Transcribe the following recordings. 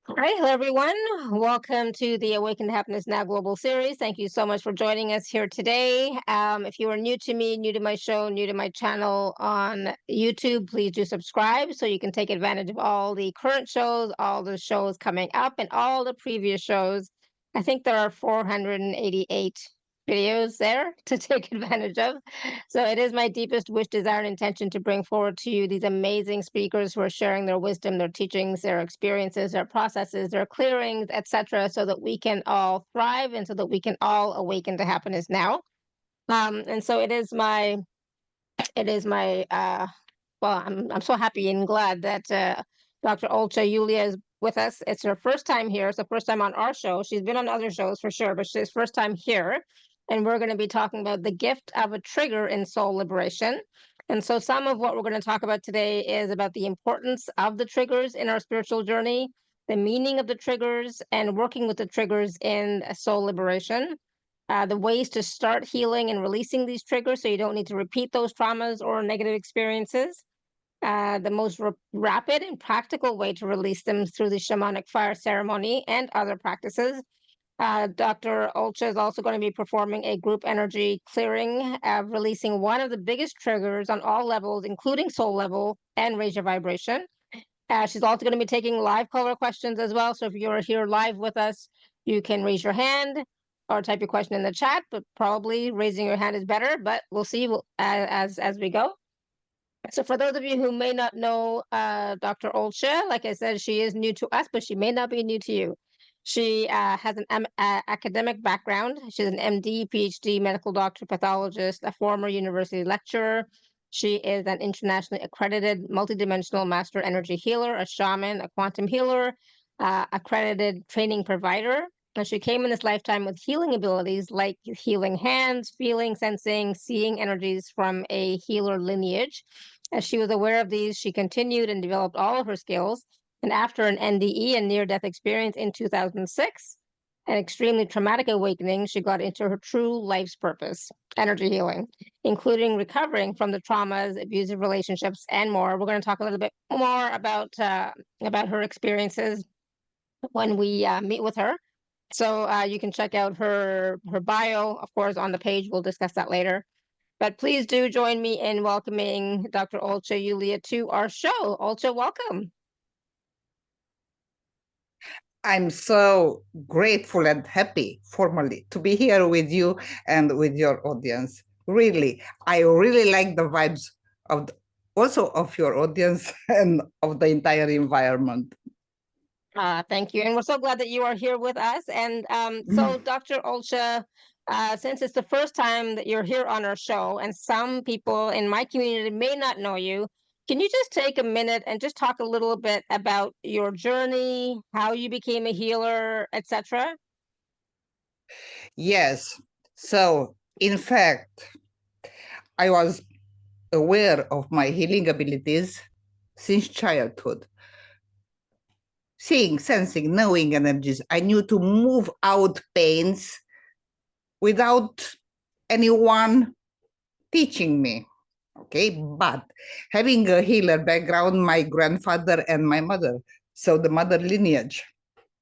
All right, hello everyone. Welcome to the Awaken to Happiness Now Global Series. Thank you so much for joining us here today. If you are new to me, new to my show, new to my channel on YouTube, please do subscribe so you can take advantage of all the current shows, all the shows coming up, and all the previous shows. I think there are 488 videos there to take advantage of. So it is my deepest wish, desire, and intention to bring forward to you these amazing speakers who are sharing their wisdom, their teachings, their experiences, their processes, their clearings, etc., so that we can all thrive and so that we can all awaken to happiness now. And so it is my well, I'm so happy and glad that Dr.Oltea Iulia is with us. It's her first time here. It's the first time on our show. She's been on other shows for sure, but she's first time here. And we're going to be talking about the gift of a trigger in soul liberation. And so some of what we're going to talk about today is about the importance of the triggers in our spiritual journey, the meaning of the triggers, and working with the triggers in soul liberation. The ways to start healing and releasing these triggers so you don't need to repeat those traumas or negative experiences. The most rapid and practical way to release them through the Shamanic Fire Ceremony and other practices. Dr.Oltea is also going to be performing a group energy clearing, releasing one of the biggest triggers on all levels, including soul level and raise your vibration. She's also going to be taking live caller questions as well. So if you're here live with us, you can raise your hand or type your question in the chat, but probably raising your hand is better, but we'll see as we go. So for those of you who may not know Dr.Oltea, like I said, she is new to us, but she may not be new to you. She has an academic background. She's an MD, PhD, medical doctor, pathologist, a former university lecturer. She is an internationally accredited multidimensional master energy healer, a shaman, a quantum healer, accredited training provider. And she came in this lifetime with healing abilities like healing hands, feeling, sensing, seeing energies from a healer lineage. As she was aware of these, she continued and developed all of her skills. And after an NDE and near-death experience in 2006, an extremely traumatic awakening, she got into her true life's purpose, energy healing, including recovering from the traumas, abusive relationships, and more. We're going to talk a little bit more about her experiences when we meet with her. So you can check out her bio, of course, on the page. We'll discuss that later. But please do join me in welcoming Dr.Oltea Iulia to our show. Oltea, welcome. I'm so grateful and happy formally to be here with you and with your audience. Really, I really like the vibes of also of your audience and of the entire environment. Thank you. And we're so glad that you are here with us. And so, Dr.Oltea, since it's the first time that you're here on our show, and some people in my community may not know you, can you just take a minute and just talk a little bit about your journey, how you became a healer, etc.? Yes. So, in fact, I was aware of my healing abilities since childhood. Seeing, sensing, knowing energies. I knew to move out pains without anyone teaching me. Okay, but having a healer background, my grandfather and my mother, so the mother lineage,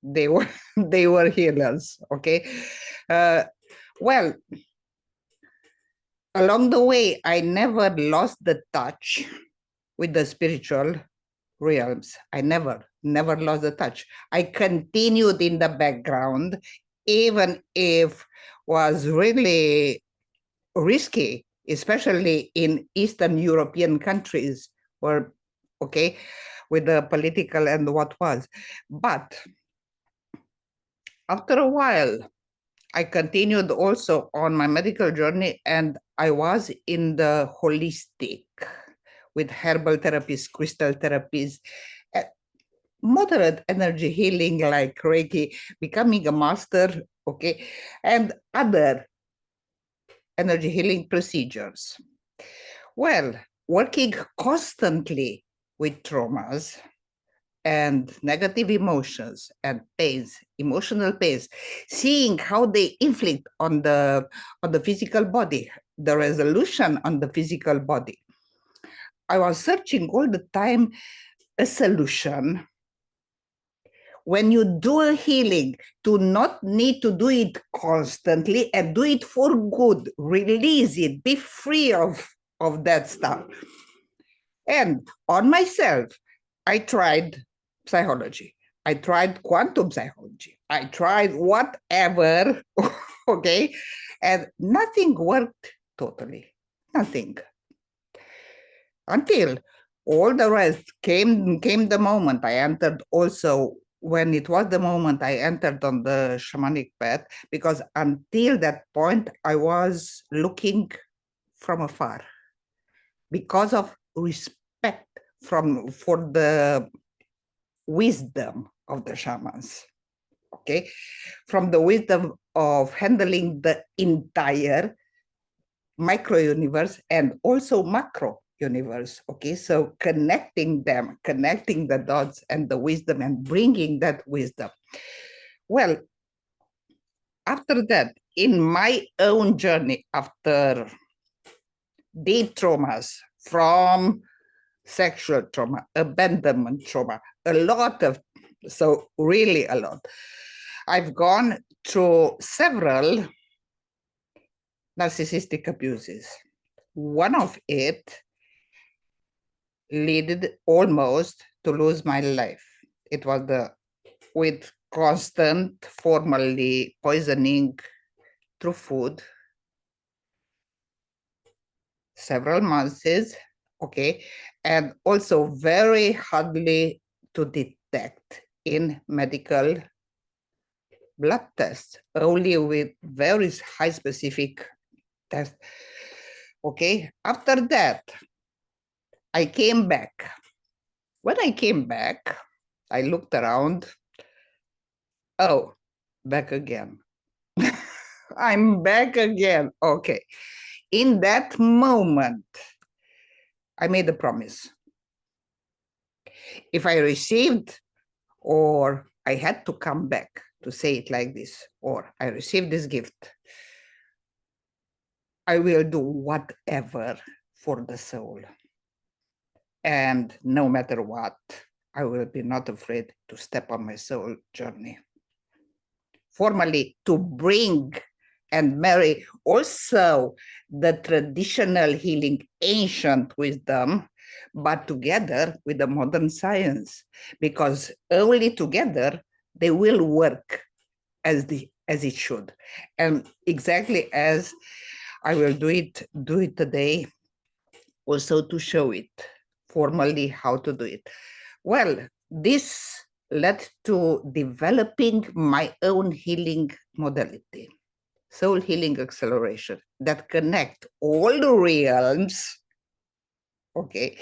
they were they were healers. Okay, well, along the way, I never lost the touch with the spiritual realms. I never lost the touch. I continued in the background, even if was really risky, especially in Eastern European countries, where, okay, with the political and what was. But after a while, I continued also on my medical journey, and I was in the holistic with herbal therapies, crystal therapies, moderate energy healing like Reiki, becoming a master, okay, and other energy healing procedures. Well, working constantly with traumas and negative emotions and pains, emotional pains, seeing how they inflict on the physical body, the resolution on the physical body. I was searching all the time a solution when you do a healing, to not need to do it constantly and do it for good. Release it, be free of that stuff. And on myself, I tried psychology. I tried quantum psychology. I tried whatever, okay? And nothing worked totally, nothing. Until all the rest came the moment I entered also, when it was the moment I entered on the shamanic path, because until that point, I was looking from afar because of respect for the wisdom of the shamans, okay? From the wisdom of handling the entire micro universe and also macro universe, okay? So connecting them, connecting the dots and the wisdom and bringing that wisdom. Well, after that, in my own journey, after deep traumas from sexual trauma, abandonment trauma, a lot of, so really a lot. I've gone through several narcissistic abuses. One of it led almost to lose my life. It was with constant formally poisoning through food, several months, okay, and also very hardly to detect in medical blood tests, only with very high specific tests. Okay, after that, I came back. When I came back, I looked around. Oh, back again. I'm back again. Okay. In that moment, I made a promise. If I received, or I had to come back to say it like this, or I received this gift, I will do whatever for the soul. And no matter what, I will be not afraid to step on my soul journey. Formally, to bring and marry also the traditional healing, ancient wisdom, but together with the modern science, because only together they will work as it should. And exactly as I will do it today, also to show it formally how to do it. Well, this led to developing my own healing modality, soul healing acceleration, that connect all the realms, okay,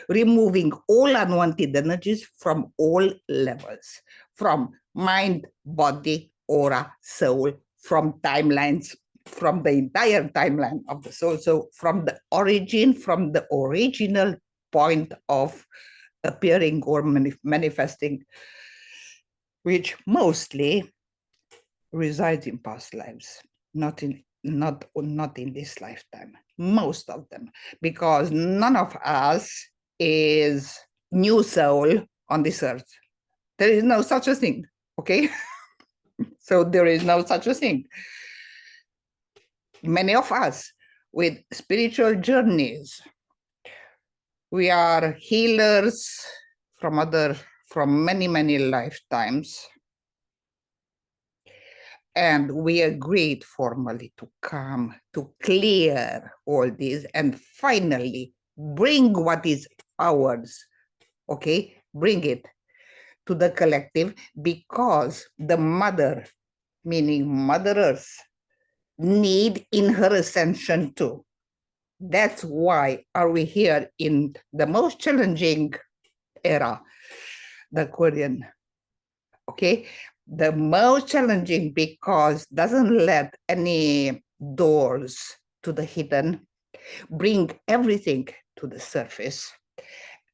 removing all unwanted energies from all levels, from mind, body, aura, soul, from timelines, from the entire timeline of the soul. So from the origin, from the original point of appearing or manifesting, which mostly resides in past lives, not in this lifetime, most of them, because none of us is new soul on this earth. There is no such a thing, okay? So there is no such a thing. Many of us with spiritual journeys, we are healers from many lifetimes. And we agreed formally to come to clear all this and finally bring what is ours, okay? Bring it to the collective, because the mother, meaning Mother Earth, need in her ascension too. That's why are we here in the most challenging era, the Aquarian, okay? The most challenging because doesn't let any doors to the hidden, bring everything to the surface,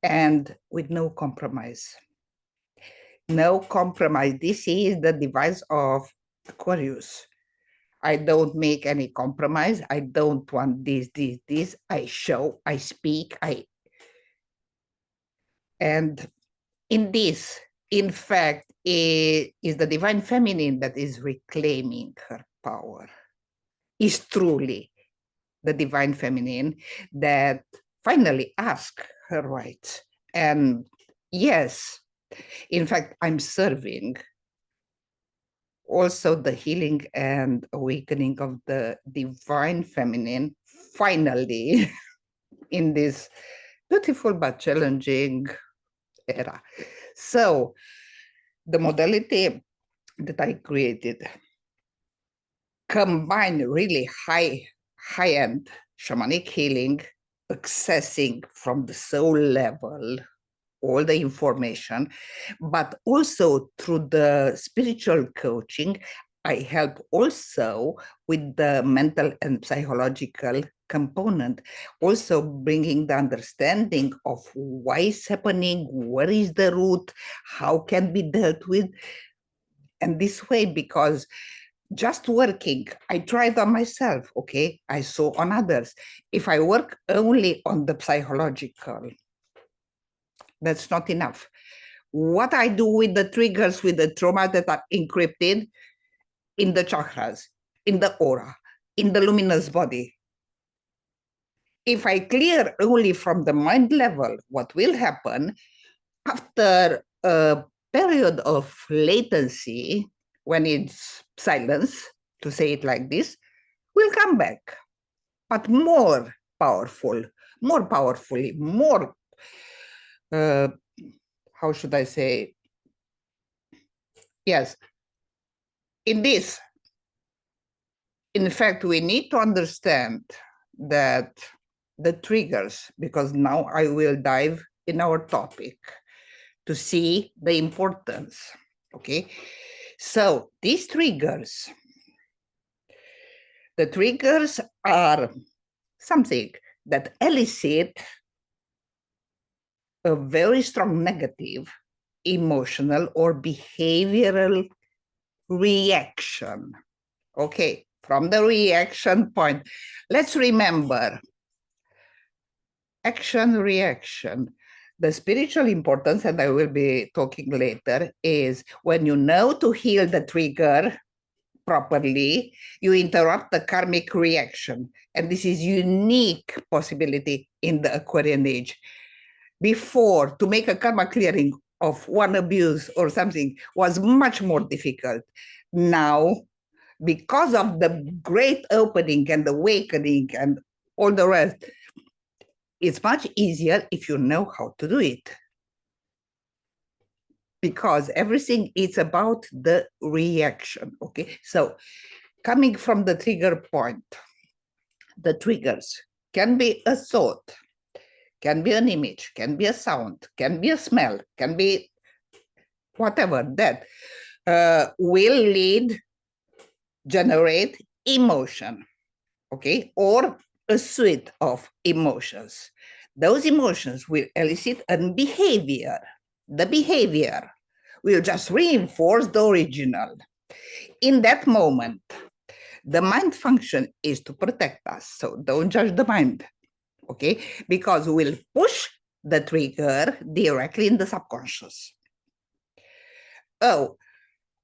and with no compromise. No compromise. This is the device of Aquarius. I don't make any compromise. I don't want this. I show, I speak, and in this, in fact, it is the divine feminine that is reclaiming her power. Is truly the divine feminine that finally asks her rights. And yes, in fact, I'm serving also the healing and awakening of the divine feminine, finally, in this beautiful but challenging era. So the modality that I created combine really high-end shamanic healing, accessing from the soul level all the information, but also through the spiritual coaching, I help also with the mental and psychological component, also bringing the understanding of why it's happening, where is the root, how can be dealt with, and this way, because just working, I tried on myself, okay? I saw on others. If I work only on the psychological, that's not enough. What I do with the triggers, with the trauma that are encrypted in the chakras, in the aura, in the luminous body. If I clear only from the mind level, what will happen after a period of latency, when it's silence, to say it like this, will come back, but more powerful, more powerfully, more, how should I say? Yes, in this, in fact, we need to understand that the triggers, because now I will dive in our topic to see the importance, okay? So these triggers, the triggers are something that elicit a very strong negative emotional or behavioral reaction. Okay, from the reaction point, let's remember action, reaction. The spiritual importance, and I will be talking later, is when you know to heal the trigger properly, you interrupt the karmic reaction. And this is unique possibility in the Aquarian age. Before, to make a karma clearing of one abuse or something was much more difficult. Now, because of the great opening and awakening and all the rest, it's much easier if you know how to do it. Because everything is about the reaction, okay? So coming from the trigger point, the triggers can be a thought, can be an image, can be a sound, can be a smell, can be whatever that will lead, generate emotion, okay? Or a suite of emotions. Those emotions will elicit a behavior. The behavior will just reinforce the original. In that moment, the mind function is to protect us. So don't judge the mind, okay? Because we'll push the trigger directly in the subconscious. Oh,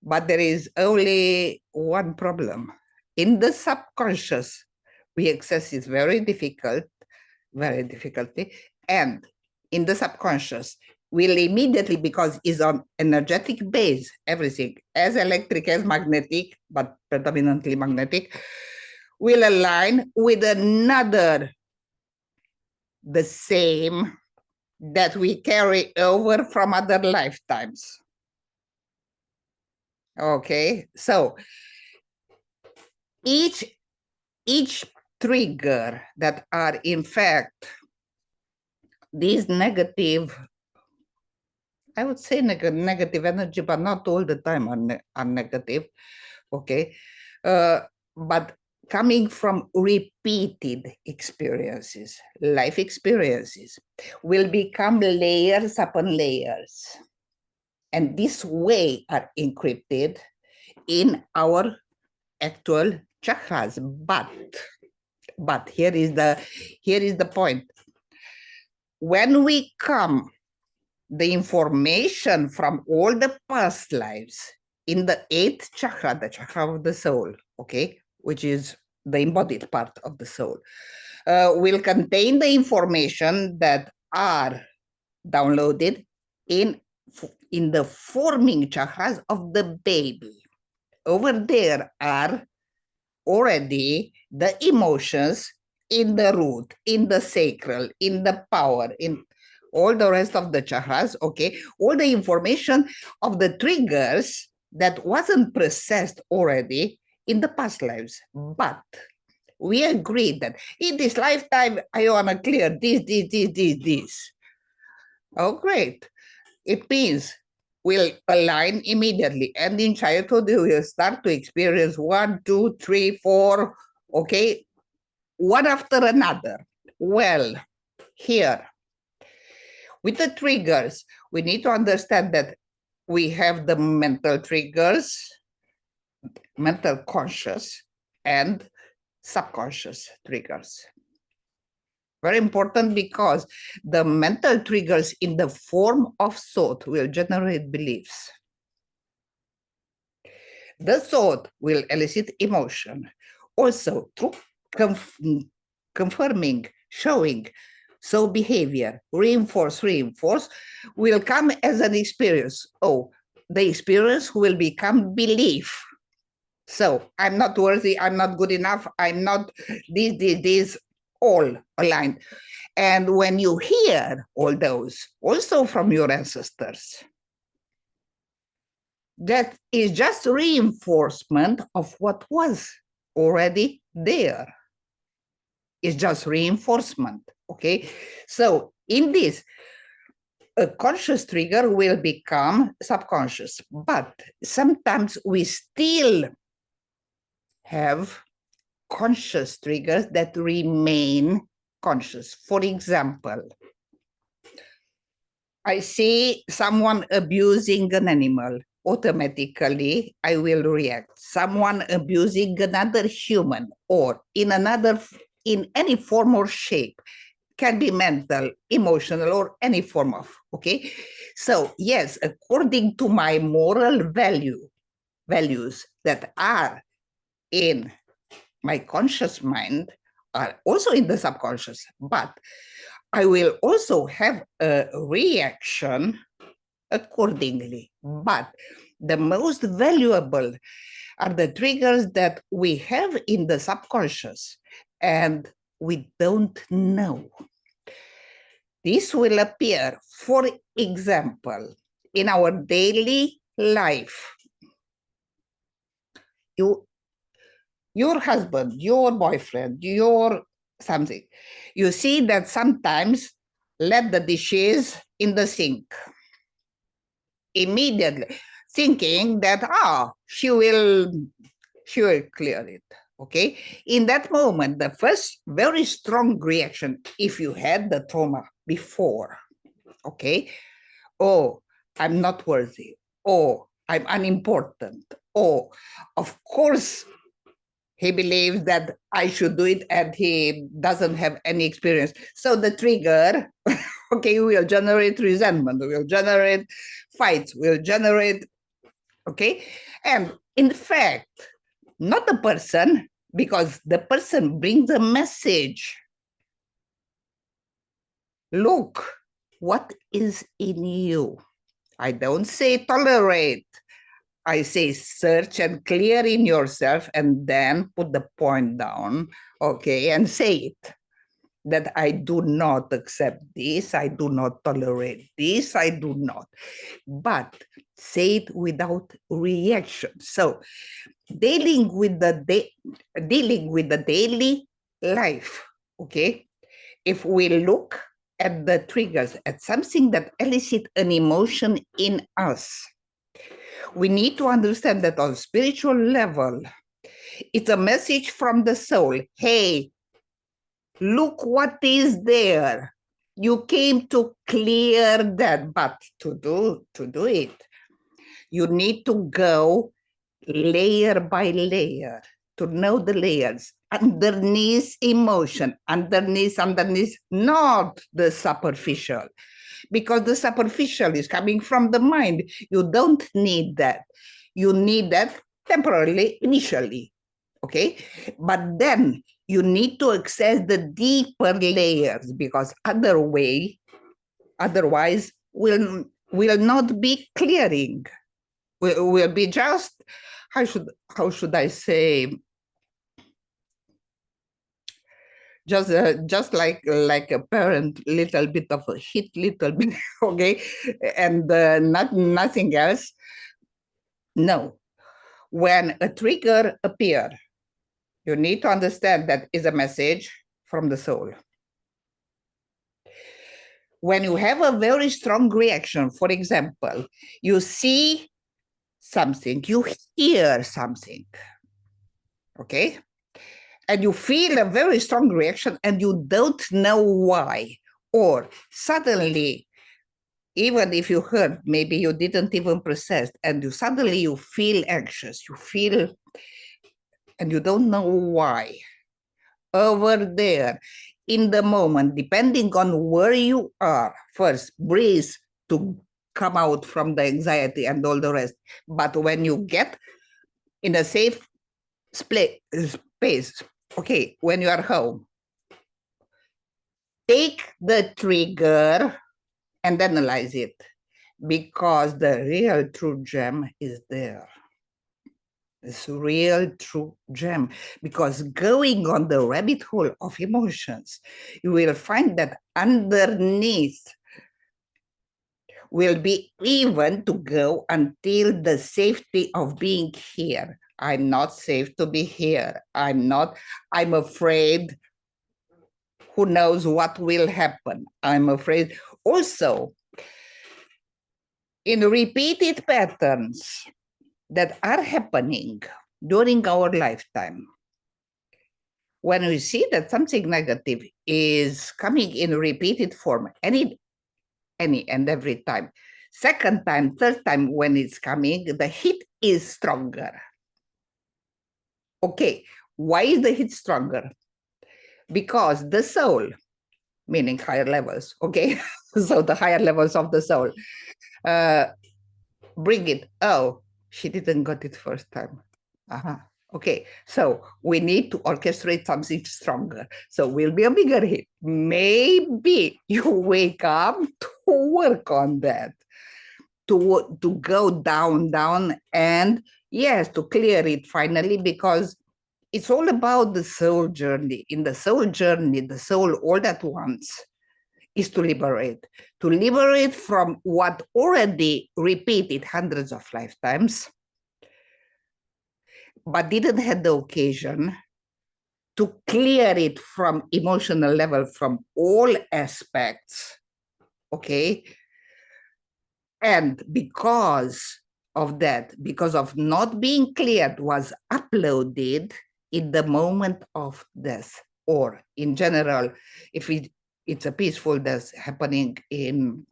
but there is only one problem. In the subconscious, we access it very difficultly. And in the subconscious, will immediately, because it's on energetic base, everything, as electric as magnetic, but predominantly magnetic, will align with another, the same that we carry over from other lifetimes. Okay, so each trigger that are in fact these negative, I would say negative energy, but not all the time are negative, okay? But coming from repeated experiences, life experiences, will become layers upon layers. And this way are encrypted in our actual chakras. But here is the point. When we come the information from all the past lives in the 8th chakra, the chakra of the soul, okay, which is the embodied part of the soul, will contain the information that are downloaded in the forming chakras of the baby. Over there are already the emotions in the root, in the sacral, in the power, in all the rest of the chakras, okay? All the information of the triggers that wasn't processed already in the past lives. But we agreed that in this lifetime, I want to clear this. Oh, great. It means we'll align immediately. And in childhood, we will start to experience 1, 2, 3, 4, okay, one after another. Well, here, with the triggers, we need to understand that we have the mental triggers, mental conscious, and subconscious triggers. Very important, because the mental triggers in the form of thought will generate beliefs. The thought will elicit emotion. Also, through confirming, showing, so behavior, reinforce, will come as an experience. Oh, the experience will become belief. So I'm not worthy, I'm not good enough, I'm not this, all aligned. And when you hear all those, also from your ancestors, that is just reinforcement of what was already there. It's just reinforcement, okay? So in this, a conscious trigger will become subconscious, but sometimes we still have conscious triggers that remain conscious. For example, I see someone abusing an animal, automatically I will react. Someone abusing another human, or in any form or shape, can be mental, emotional, or any form of, okay? So yes, according to my moral values that are in my conscious mind, are also in the subconscious, but I will also have a reaction accordingly. But the most valuable are the triggers that we have in the subconscious and we don't know. This will appear, for example, in our daily life. Your husband, your boyfriend, your something, you see that sometimes let the dishes in the sink immediately, thinking that she will clear it, okay? In that moment, the first very strong reaction, if you had the trauma before, okay, oh, I'm not worthy, oh, I'm unimportant, oh, of course he believes that I should do it and he doesn't have any experience. So the trigger, okay, will generate resentment, will generate fights, will generate, okay? And in fact, not the person, because the person brings a message. Look, what is in you? I don't say tolerate. I say search and clear in yourself, and then put the point down, okay, and say it. That I do not accept this, I do not tolerate this, I do not. But say it without reaction. So dealing with the daily life, okay, if we look at the triggers, at something that elicit an emotion in us, we need to understand that on spiritual level, it's a message from the soul. Hey, look what is there. You came to clear that, but to do it, you need to go layer by layer to know the layers underneath emotion, underneath, not the superficial. because the superficial is coming from the mind. You don't need that. You need that temporarily, initially, okay? But then you need to access the deeper layers, because otherwise will not be clearing. Will be just, how should I say, just like a parent, little bit of a hit, little bit, okay, and nothing else. No, when a trigger appears, you need to understand that is a message from the soul. When you have a very strong reaction, for example, you see something, you hear something, okay? And you feel a very strong reaction and you don't know why. Or suddenly, even if you heard, maybe you didn't even process, and suddenly you feel anxious, you feel, and you don't know why. Over there, in the moment, depending on where you are, first breathe to come out from the anxiety and all the rest. But when you get in a safe space, okay, when you are home, take the trigger and analyze it, because the real true gem is there. This real true gem, because going on the rabbit hole of emotions, you will find that underneath will be even to go until the safety of being here. I'm not safe to be here. I'm afraid. Who knows what will happen? I'm afraid. Also, in repeated patterns that are happening during our lifetime, when we see that something negative is coming in repeated form, any and every time, second time, third time when it's coming, the hit is stronger. Okay, why is the hit stronger? Because the soul, meaning higher levels, okay? So the higher levels of the soul, bring it. Oh, she didn't got it first time. Okay, so we need to orchestrate something stronger. So will be a bigger hit. Maybe you wake up to work on that, to go down, and yes, to clear it finally, because it's all about the soul journey. In the soul journey, the soul all that wants is to liberate from what already repeated hundreds of lifetimes, but didn't have the occasion to clear it from emotional level, from all aspects, okay? And because of that, because of not being cleared, was uploaded in the moment of death, or in general, if it's a peaceful death happening in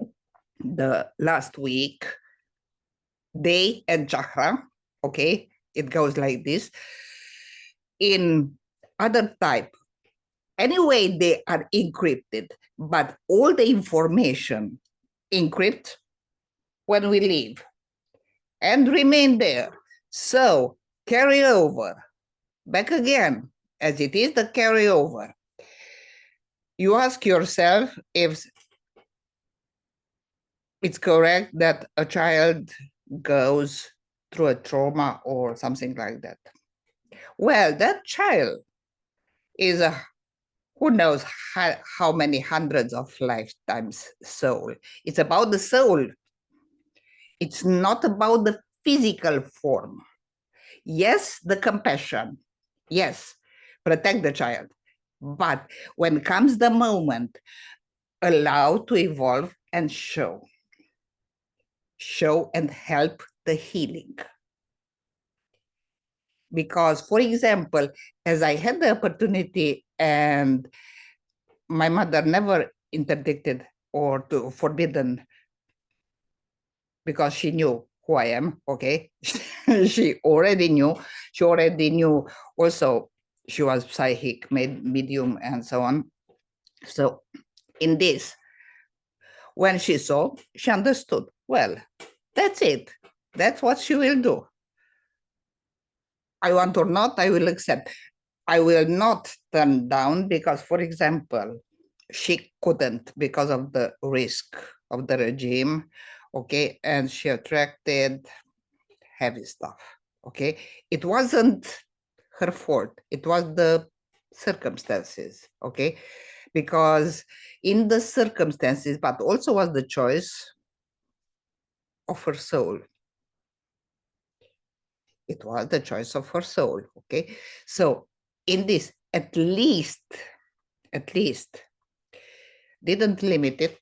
the last week, day and chakra, okay? It goes like this. In other type, anyway, they are encrypted, but all the information encrypt when we leave and remain there. So carry over, back again, as it is the carryover. You ask yourself if it's correct that a child goes through a trauma or something like that. Well, that child is a who knows how many hundreds of lifetimes soul. It's about the soul. It's not about the physical form. Yes, the compassion. Yes, protect the child. But when comes the moment, allow to evolve and show and help the healing. Because, for example, as I had the opportunity, and my mother never interdicted or to forbidden, because she knew who I am, okay? She already knew also she was psychic, medium, and so on. So in this, When she saw, she understood. Well, that's it. That's what she will do. I want or not, I will accept. I will not turn down because, for example, she couldn't because of the risk of the regime, okay? And she attracted heavy stuff, okay? It wasn't her fault. It was the circumstances, okay? Because in the circumstances, but also was the choice of her soul. It was the choice of her soul, okay? So in this, at least, didn't limit it,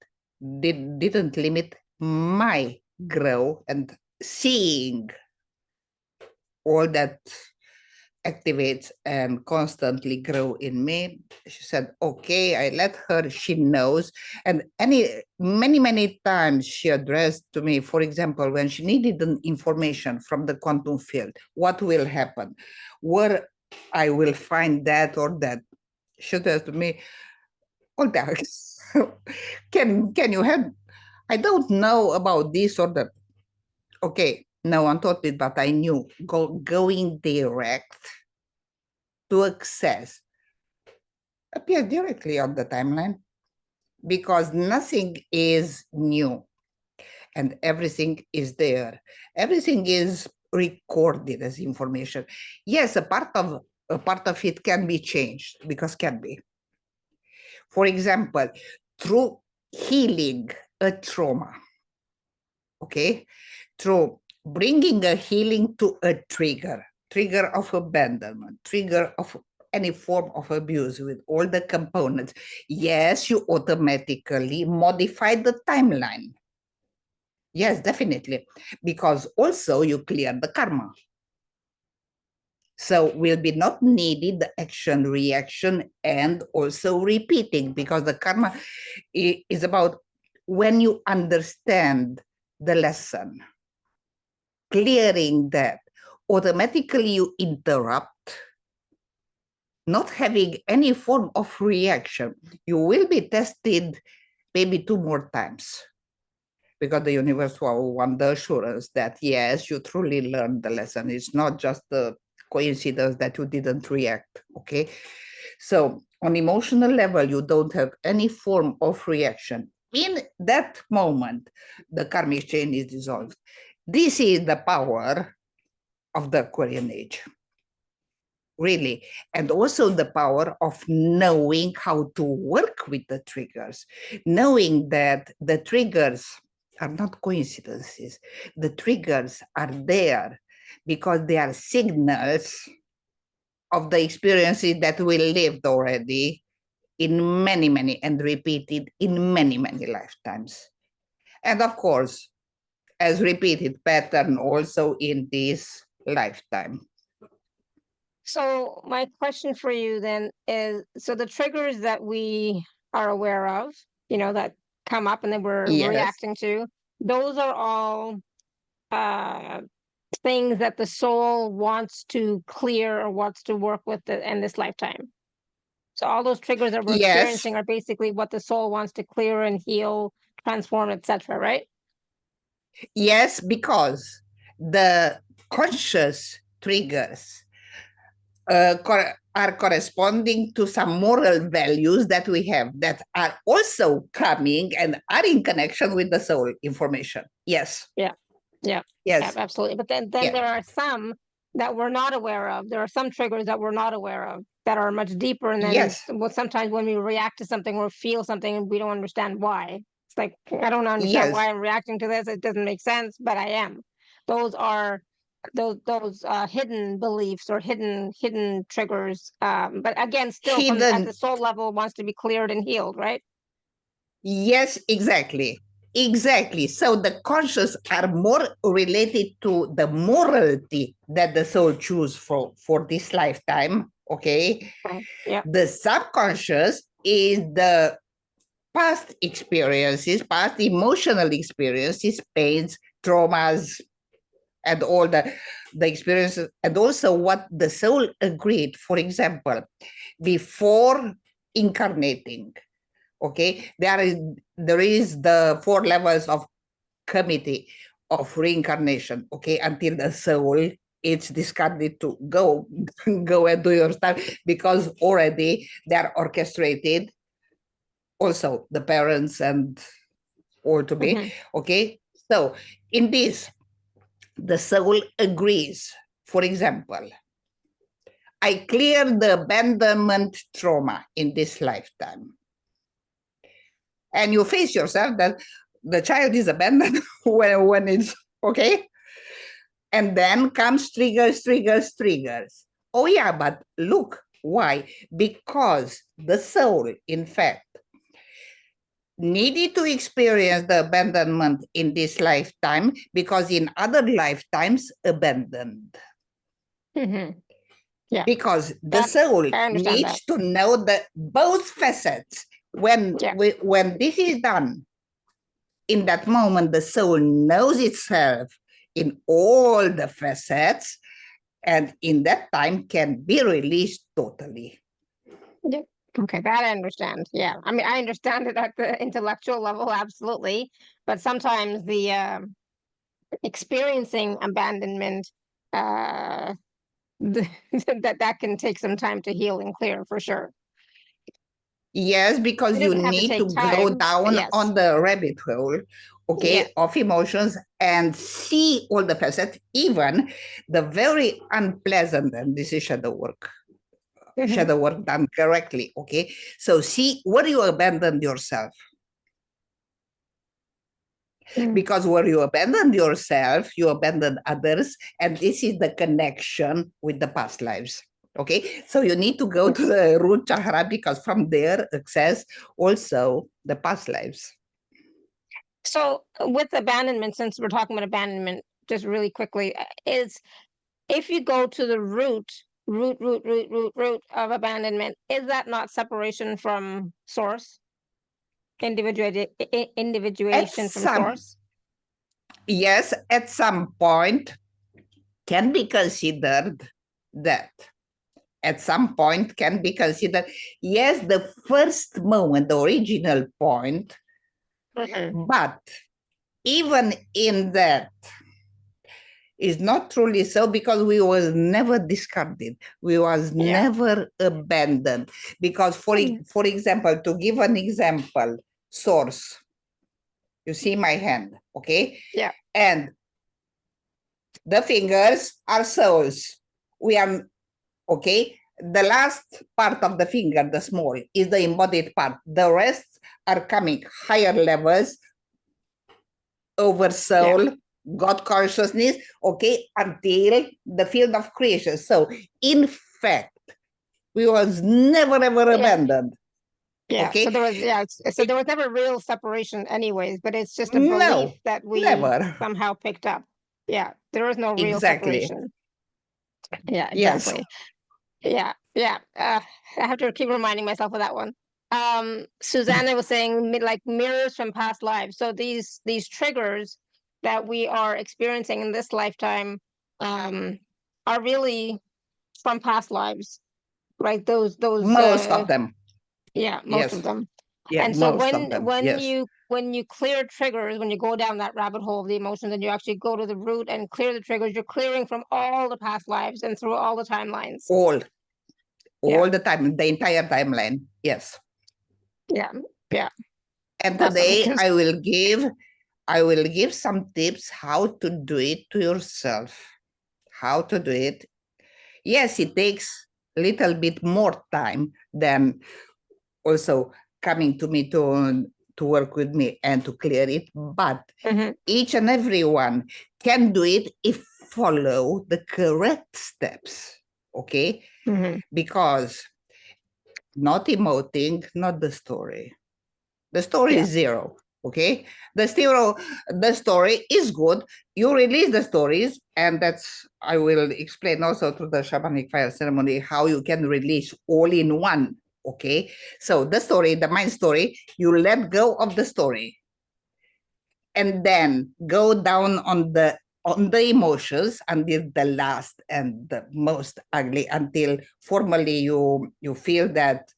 didn't limit my grow and seeing all that activates and constantly grow in me. She said, okay, I let her, she knows. And many times she addressed to me, for example, when she needed an information from the quantum field, what will happen, where I will find that or that. She said to me, Oltea, can you help? I don't know about this or that. Okay, no one taught it, but I knew going direct to access appear directly on the timeline because nothing is new and everything is there. Everything is recorded as information. Yes, a part of it can be changed because can be. For example, through healing a trauma, okay, through bringing a healing to a trigger of abandonment, trigger of any form of abuse with all the components, yes, you automatically modify the timeline. Yes, definitely, because also you clear the karma. So will be not needed the action, reaction, and also repeating, because the karma is about when you understand the lesson, clearing that, automatically you interrupt, not having any form of reaction. You will be tested maybe 2 more times because the universe will want the assurance that, yes, you truly learned the lesson. It's not just a coincidence that you didn't react, okay? So on emotional level, you don't have any form of reaction. In that moment, the karmic chain is dissolved. This is the power of the Aquarian age, really. And also the power of knowing how to work with the triggers, knowing that the triggers are not coincidences. The triggers are there because they are signals of the experiences that we lived already in many and repeated in many lifetimes. And of course, as repeated pattern also in this lifetime. So my question for you then is, so the triggers that we are aware of, that come up and that we're Yes, reacting to, those are all uh things that the soul wants to clear or wants to work with in this lifetime. So all those triggers that we're yes, experiencing are basically what the soul wants to clear and heal, transform, etc., right? yes, because the conscious triggers are corresponding to some moral values that we have that are also coming and are in connection with the soul information. Yes. Yeah. Yeah. Yes. Absolutely. But then Yeah. there are some that we're not aware of. There are some triggers that we're not aware of that are much deeper. And then Yes. sometimes when we react to something or feel something, we don't understand why. It's like, I don't understand why Yes. I'm reacting to this. It doesn't make sense, but I am. Those are those hidden beliefs or hidden triggers. But again, still from at the Hidden. soul level wants to be cleared and healed, right? Yes, exactly. Exactly. So the conscious are more related to the morality that the soul choose for this lifetime. Okay. Right. Yeah. The subconscious is the past experiences, past emotional experiences, pains, traumas, and all the experiences, and also what the soul agreed, for example, before incarnating, Okay, there is the 4 levels of committee of reincarnation, okay, until the soul it's discarded to go go and do your stuff, because already they are orchestrated, also the parents and all to be. Okay, so in this, the soul agrees. For example, I clear the abandonment trauma in this lifetime, and you face yourself that the child is abandoned when it's okay. And then comes triggers. Oh yeah, but look, why? Because the soul, in fact, needed to experience the abandonment in this lifetime, because in other lifetimes abandoned. Yeah, because the soul needs to know that both facets. When this is done, in that moment, the soul knows itself in all the facets, and in that time can be released totally. Yeah. Okay, that I understand. Yeah, I mean, I understand it at the intellectual level, absolutely, but sometimes the experiencing abandonment, that can take some time to heal and clear for sure. Yes, because you need to go down on the rabbit hole, okay, of emotions, and see all the facets, even the very unpleasant, and this is shadow work. Shadow work done correctly, okay? So see where you abandoned yourself. Because where you abandoned yourself, you abandoned others, and this is the connection with the past lives. Okay, so you need to go to the root chakra, because from there access also the past lives. So with abandonment, since we're talking about abandonment, just really quickly, is if you go to the root of abandonment, is that not separation from source? Individuation from source? Yes, at some point can be considered that. At some point can be considered, yes, the first moment, the original point, but even in that is not truly so, because we was never discarded, we was never abandoned. Because for example, to give an example, source, you see my hand, okay? Yeah. And the fingers are souls. We are, okay? The last part of the finger, the small, is the embodied part. The rest are coming higher levels over soul, God consciousness, okay, until the field of creation. So, in fact, we was never ever abandoned. Yeah. Okay. So there was so there was never real separation, anyways. But it's just a belief that we somehow picked up. Yeah, there was no real separation. Yeah, exactly. Yes. Yeah. I have to keep reminding myself of that one. Susanna was saying like mirrors from past lives. So these triggers that we are experiencing in this lifetime are really from past lives, right? Those most of them. Yeah, most of them. Yeah, and so when you clear triggers, when you go down that rabbit hole of the emotions and you actually go to the root and clear the triggers, you're clearing from all the past lives and through all the timelines. All the time, the entire timeline. Yes. Yeah. And today I will give some tips how to do it to yourself. How to do it. Yes, it takes a little bit more time than also coming to me to work with me and to clear it, but each and every one can do it if follow the correct steps, okay? Because not emoting, not the story. The story is zero, okay? The story is good. You release the stories, and that's, I will explain also through the Shamanic Fire Ceremony how you can release all in one, okay? So the story, the mind story, you let go of the story, and then go down on the emotions until the last and the most ugly, until formally you feel that,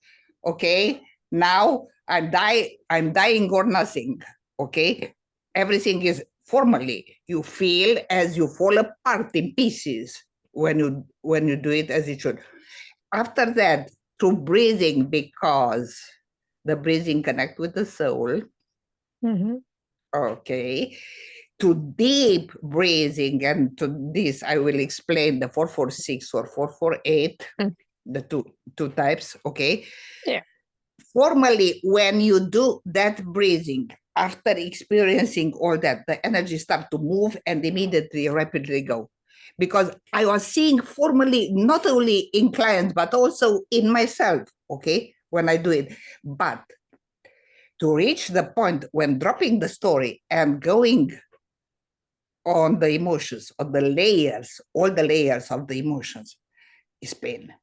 okay, Now I'm dying or nothing. Okay, everything is formally. You feel as you fall apart in pieces when you do it as it should. After that, through breathing, because the breathing connect with the soul. Okay, to deep breathing, and to this I will explain the 446 or 448, the two types. Okay. Yeah. Formally, when you do that breathing, after experiencing all that, the energy start to move and immediately rapidly go. Because I was seeing formally, not only in clients, but also in myself, okay, when I do it. But to reach the point when dropping the story and going on the emotions, on the layers, all the layers of the emotions, is pain.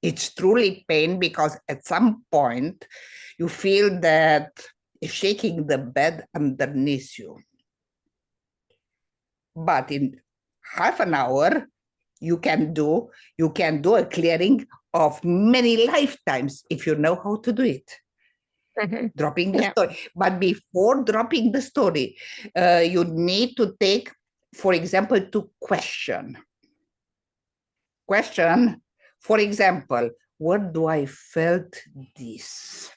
It's truly pain, because at some point you feel that it's shaking the bed underneath you. But in half an hour, you can do a clearing of many lifetimes if you know how to do it. Dropping the story. But before dropping the story, you need to take, for example, to question. For example, what do I felt this?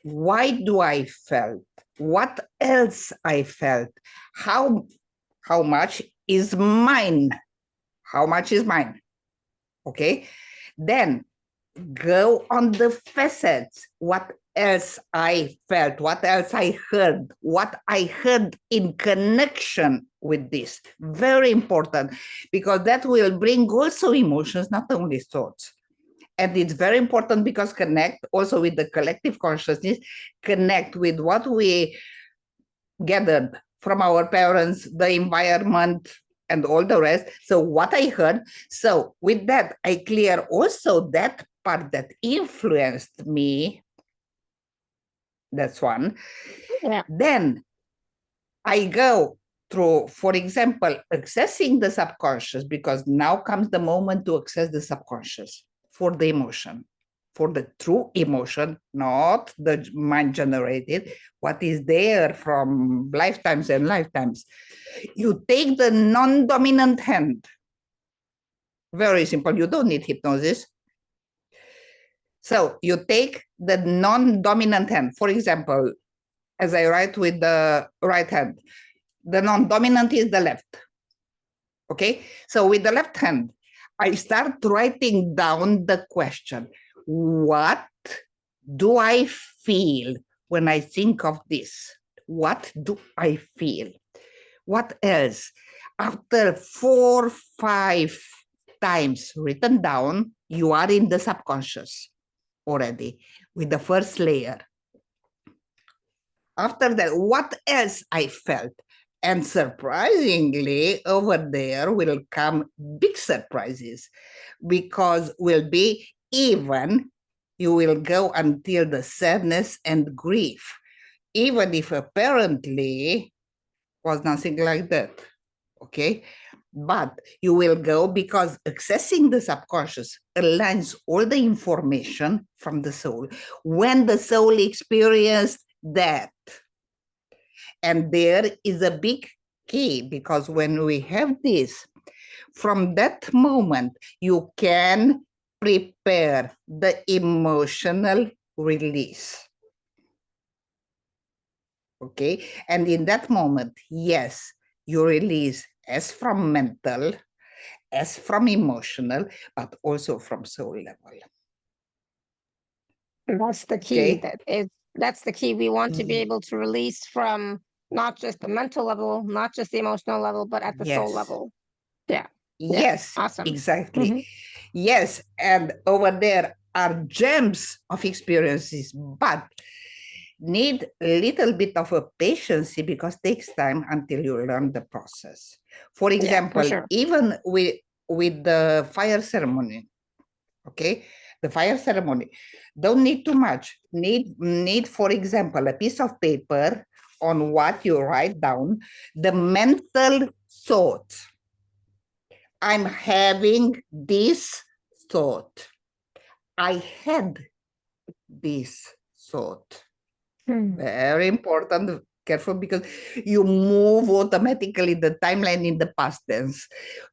Why do I felt? What else I felt? How much is mine? How much is mine? Okay. Then go on the facets. What else I felt? What else I heard? What I heard in connection with this. Very important, because that will bring also emotions, not only thoughts. And it's very important because connect also with the collective consciousness, connect with what we gathered from our parents, the environment, and all the rest. So what I heard, so with that, I clear also that part that influenced me. That's one. Yeah. Then I go through, for example, accessing the subconscious, because now comes the moment to access the subconscious for the emotion, for the true emotion, not the mind generated, what is there from lifetimes and lifetimes. You take the non-dominant hand. Very simple. You don't need hypnosis. So you take the non-dominant hand. For example, as I write with the right hand, the non-dominant is the left. Okay, so with the left hand, I start writing down the question. What do I feel when I think of this? What do I feel? What else? After 4, 5 times written down, you are in the subconscious already with the first layer. After that, what else I felt? And surprisingly, over there will come big surprises, because will be even, you will go until the sadness and grief, even if apparently was nothing like that. Okay, but you will go because accessing the subconscious aligns all the information from the soul. When the soul experienced that, and there is a big key, because when we have this, from that moment, you can prepare the emotional release. Okay, and in that moment, yes, you release as from mental, as from emotional, but also from soul level. That's the key. Okay. That's the key. We want to be able to release from not just the mental level, not just the emotional level, but at the soul Yes. level. Yeah. Yes, Awesome. exactly. Yes, and over there are gems of experiences, but need a little bit of a patience, because it takes time until you learn the process. For example, even with the fire ceremony, okay, the fire ceremony don't need too much. Need, for example, a piece of paper on what you write down, the mental thought. I'm having this thought. I had this thought. Hmm. Very important, careful, because you move automatically the timeline in the past tense.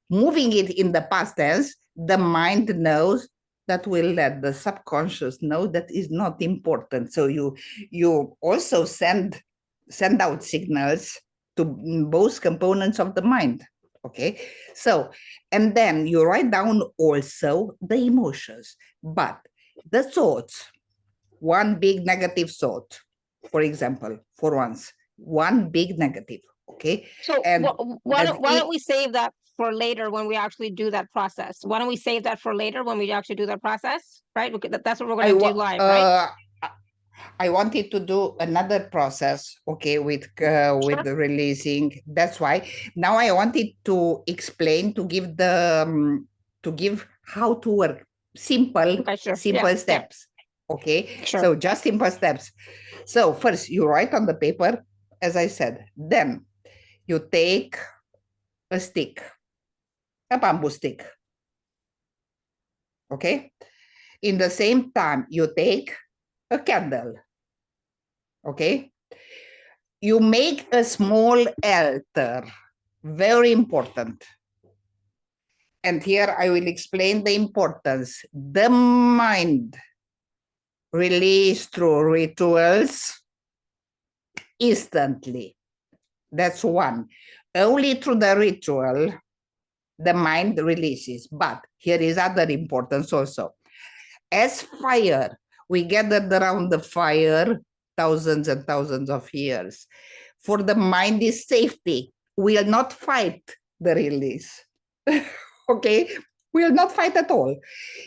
Moving it in the past tense, the mind knows that will let the subconscious know that is not important. So you also send out signals to both components of the mind. Okay, so and then you write down also the emotions, but the thoughts, one big negative thought, for example, for once, one big negative, okay? So And why that don't we save that for later when we actually do that process? Why don't we save that for later when we actually do that process, right? That's what we're I going to do live, right? I wanted to do another process, okay, with Sure. the releasing. That's why now I wanted to explain, to give to give how to work, simple Okay, sure. Yeah, yeah, steps, okay? sure. So just simple steps. So first you write on the paper, as I said. Then you take a stick, a bamboo stick, okay? In the same time, you take a candle, okay? You make a small altar, very important. And here I will explain the importance. The mind release through rituals instantly. That's one. Only through the ritual, the mind releases. But here is other importance also. As fire, we gathered around the fire thousands and thousands of years. For the mind is safety. We'll not fight the release. Okay? We'll not fight at all.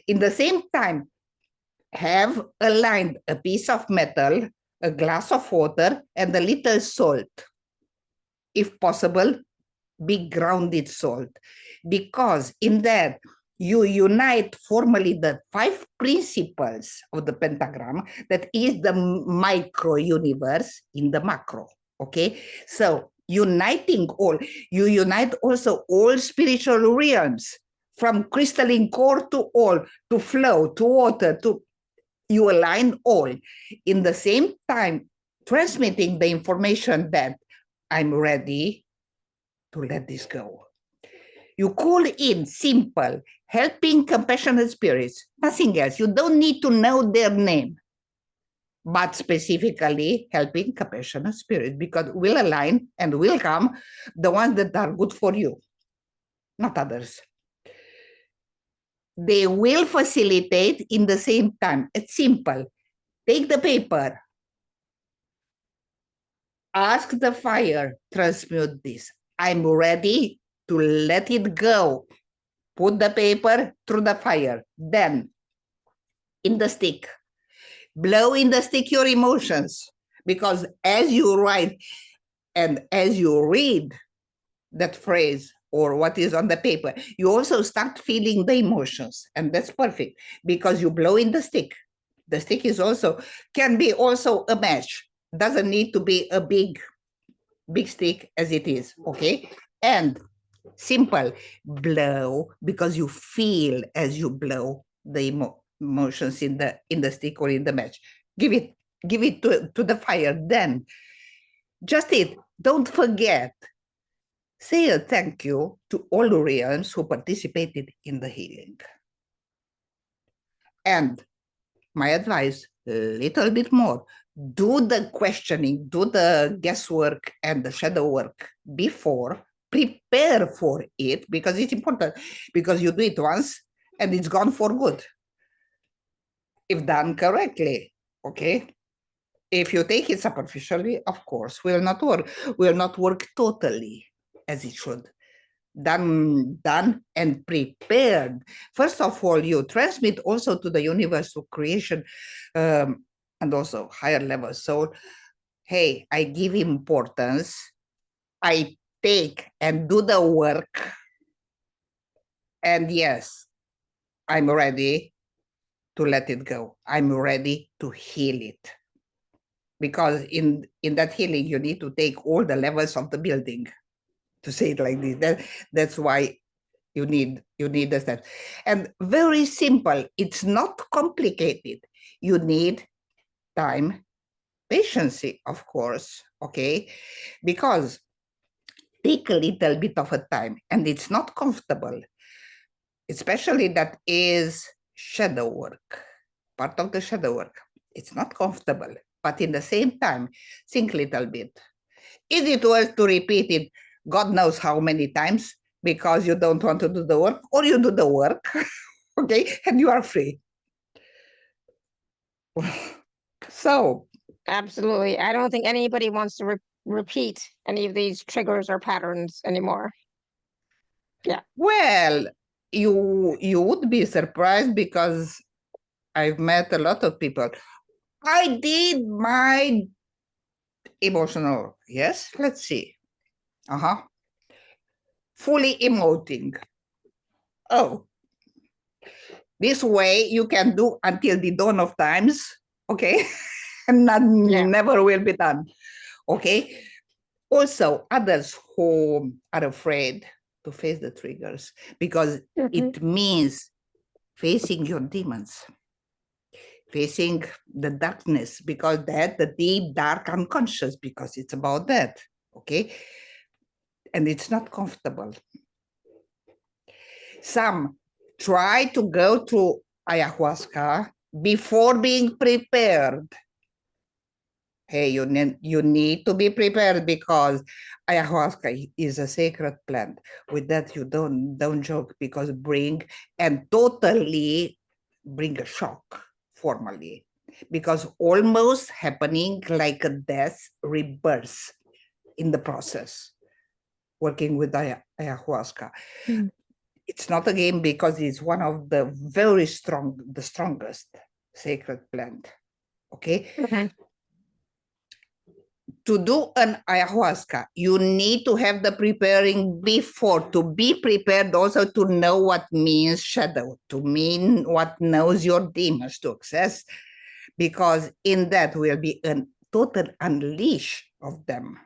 In the same time, have aligned a piece of metal, a glass of water, and a little salt. If possible, big grounded salt. Because in that, you unite formally the 5 principles of the pentagram, that is the micro universe in the macro. Okay, so uniting all, you unite also all spiritual realms, from crystalline core to all, to flow, to water, to you align all. In the same time, transmitting the information that I'm ready to let this go. You call in simple, helping, compassionate spirits, nothing else. You don't need to know their name, but specifically helping, compassionate spirits, because we'll align and will come the ones that are good for you, not others. They will facilitate in the same time. It's simple. Take the paper, ask the fire, transmute this. I'm ready to let it go. Put the paper through the fire. Then, in the stick, blow in the stick your emotions. Because as you write and as you read that phrase or what is on the paper, you also start feeling the emotions. And that's perfect because you blow in the stick. The stick is also, can be also a match. Doesn't need to be a big stick as it is, okay? And simple, blow, because you feel as you blow the emotions in the stick or in the match. Give it to the fire. Then just it. Don't forget. Say a thank you to all the realms who participated in the healing. And my advice, a little bit more. Do the questioning, do the guesswork and the shadow work before. Prepare for it, because it's important, because you do it once and it's gone for good. If done correctly, okay? If you take it superficially, of course, will not work totally as it should. Done and prepared. First of all, you transmit also to the universe, to creation, and also higher level soul. Hey, I give importance. I take and do the work. And yes, I'm ready to let it go. I'm ready to heal it. Because in that healing, you need to take all the levels of the building, to say it like this. That's why you need the steps. And very simple. It's not complicated. You need time, patience, of course, okay? Because take a little bit of a time, and it's not comfortable, especially that is shadow work, part of the shadow work. It's not comfortable, but in the same time, think a little bit. Is it worth to repeat it God knows how many times because you don't want to do the work, or you do the work, okay, and you are free? So, Absolutely. I don't think anybody wants to repeat any of these triggers or patterns anymore. Yeah. well, you would be surprised because I've met a lot of people. I did my emotional, yes, let's see. Fully emoting. Oh, this way you can do until the dawn of times, okay? And never will be done, okay? Also, others who are afraid to face the triggers because it means facing your demons, facing the darkness, because that the deep, dark unconscious, because it's about that, okay? And it's not comfortable. Some try to go through ayahuasca before being prepared. Hey, you need to be prepared because ayahuasca is a sacred plant. With that, you don't joke because totally bring a shock formally, because almost happening like a death rebirth in the process, working with ayahuasca. It's not a game because it's one of the the strongest sacred plant, okay? To do an ayahuasca, you need to have the preparing before, to be prepared also to know what means shadow, to mean what knows your demons to access, because in that will be a total unleash of them.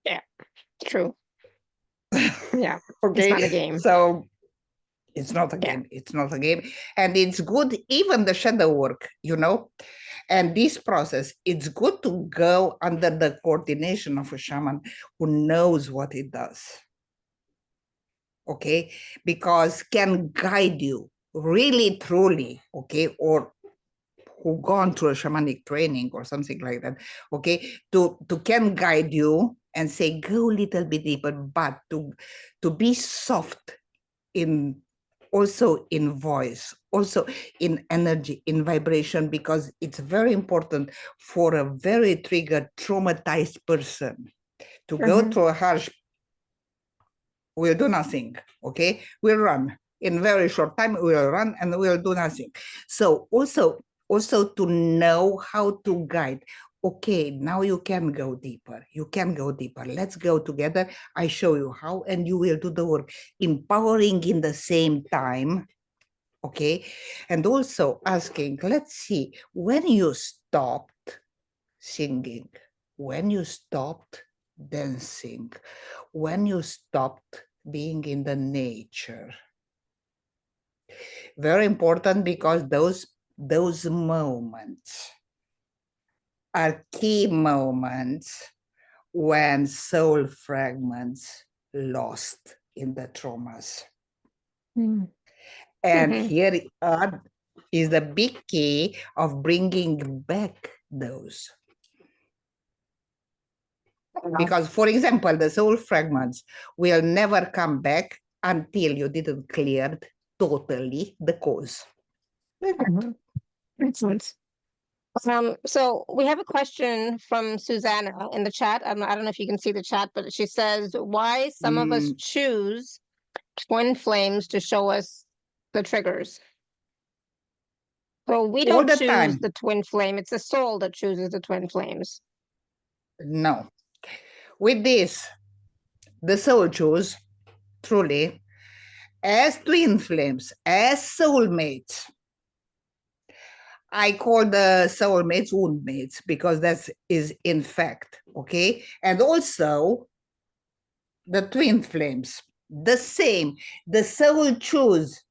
Yeah, true. Yeah, okay, it's not a game. So it's not a game. It's not a game. And it's good, even the shadow work, and this process, it's good to go under the coordination of a shaman who knows what it does. Okay, because can guide you really, truly, okay, or who gone through a shamanic training or something like that, okay, to can guide you and say, go a little bit deeper, but to be soft in also in voice, also in energy, in vibration, because it's very important for a very triggered, traumatized person to go through a harsh, we'll do nothing, okay? We'll run. In very short time, we'll run and we'll do nothing. So also to know how to guide. Okay, now you can go deeper. You can go deeper. Let's go together. I show you how, and you will do the work. Empowering in the same time, okay? And also asking, let's see, when you stopped singing, when you stopped dancing, when you stopped being in the nature. Very important, because those moments are key moments when soul fragments lost in the traumas. And here is the big key of bringing back those. Because, for example, the soul fragments will never come back until you didn't clear totally the cause. Excellent. So we have a question from Susanna in the chat. I don't know if you can see the chat, but she says, why some of us choose twin flames to show us the triggers? So we don't choose the twin flame. It's the soul that chooses the twin flames. No. With this, the soul choose, truly, as twin flames, as soulmates. I call the soulmates woundmates because that is in fact, okay? And also the twin flames, the same. The soul choose.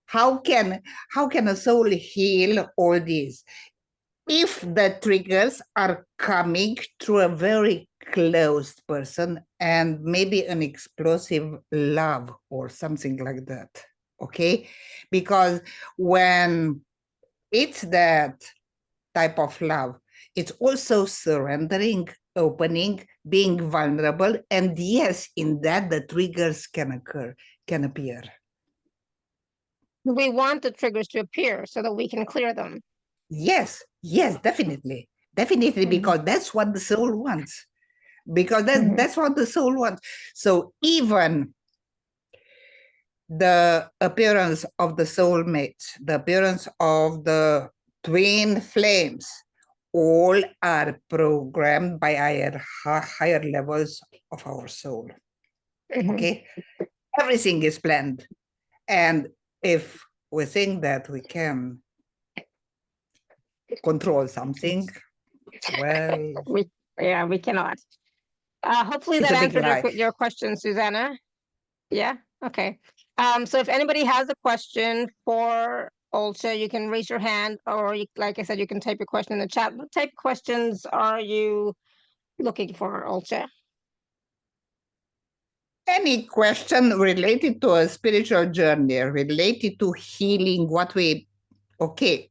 How can a soul heal all these? if the triggers are coming through a very closed person and maybe an explosive love or something like that. Okay? Because when it's that type of love, it's also surrendering, opening, being vulnerable. And yes, in that, the triggers can occur, can appear. We want the triggers to appear so that we can clear them. Yes, definitely. Definitely, because that's what the soul wants. Because that's what the soul wants. So even the appearance of the soulmates, the appearance of the twin flames, all are programmed by higher levels of our soul. Okay? Everything is planned. And if we think that we can control something, well, we cannot. Hopefully it's that a big answered lie. your question, Susanna. Yeah. Okay. So if anybody has a question for Oltea, you can raise your hand, or you, like I said, you can type your question in the chat. What type of questions are you looking for, Oltea? Any question related to a spiritual journey, related to healing,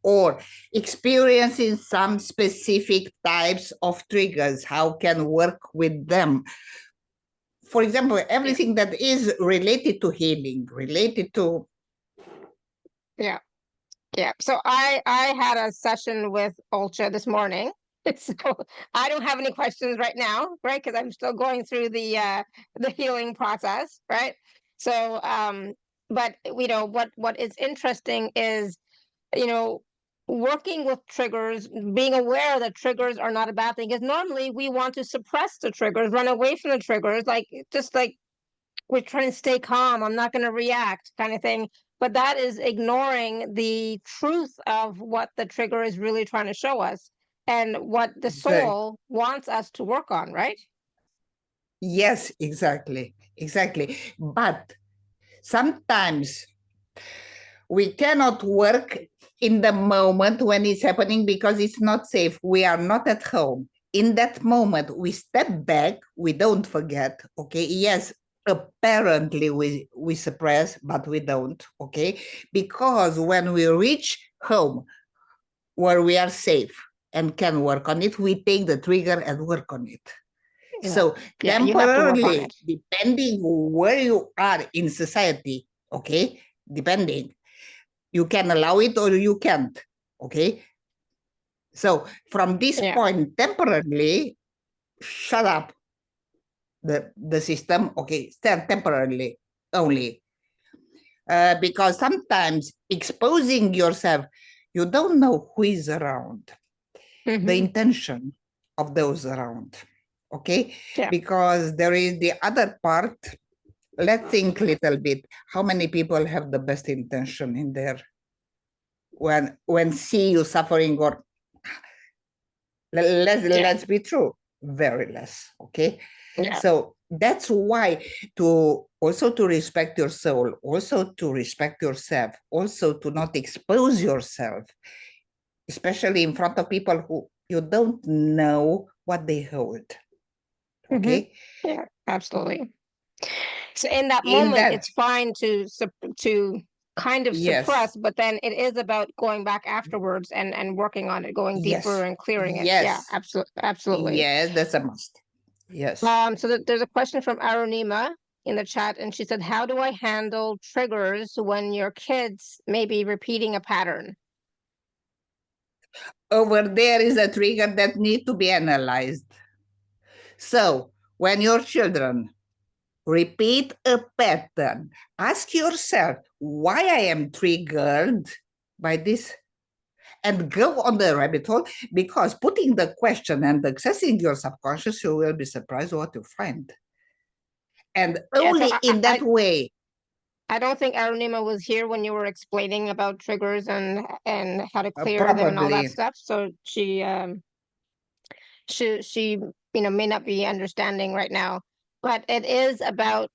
or experiencing some specific types of triggers, how can work with them. For example, everything that is related to healing, related to... Yeah. Yeah. So I had a session with Oltea this morning. So I don't have any questions right now, right? Because I'm still going through the healing process, right? So but what is interesting is, working with triggers, being aware that triggers are not a bad thing. Because normally we want to suppress the triggers, run away from the triggers, just like we're trying to stay calm, I'm not going to react, kind of thing. But that is ignoring the truth of what the trigger is really trying to show us and what the soul wants us to work on, right? Yes, exactly. But sometimes we cannot work in the moment when it's happening because it's not safe. We are not at home. In that moment, we step back, we don't forget, okay? Yes, apparently we suppress, but we don't, okay? Because when we reach home where we are safe and can work on it, we take the trigger and work on it. Yeah. So Yeah, you have to work on temporarily, it. depending where you are in society, okay, depending, you can allow it or you can't, okay? So from this Yeah. point, temporarily, shut up the system, okay, stand temporarily only. Because sometimes exposing yourself, you don't know who is around, the intention of those around, okay? Yeah. Because there is the other part. Let's think a little bit. How many people have the best intention in there when see you suffering? Or let's be true, very less, okay? Yeah. So that's why to respect your soul, also to respect yourself, also to not expose yourself, especially in front of people who you don't know what they hold, okay? Yeah, absolutely. So in that In moment, that, it's fine to kind of yes, suppress, but then it is about going back afterwards and working on it, going deeper yes, and clearing it. Yeah, yes, absolutely. yes, that's a must. Yes. So there's a question from Arunima in the chat, and she said, "How do I handle triggers when your kids may be repeating a pattern?" Over there is a trigger that need to be analyzed. So when your children repeat a pattern, ask yourself why I am triggered by this, and go on the rabbit hole, because putting the question and accessing your subconscious, you will be surprised what you find. And only in that way. I don't think Arunima was here when you were explaining about triggers and how to clear them and all that Probably. stuff. So she may not be understanding right now. But it is about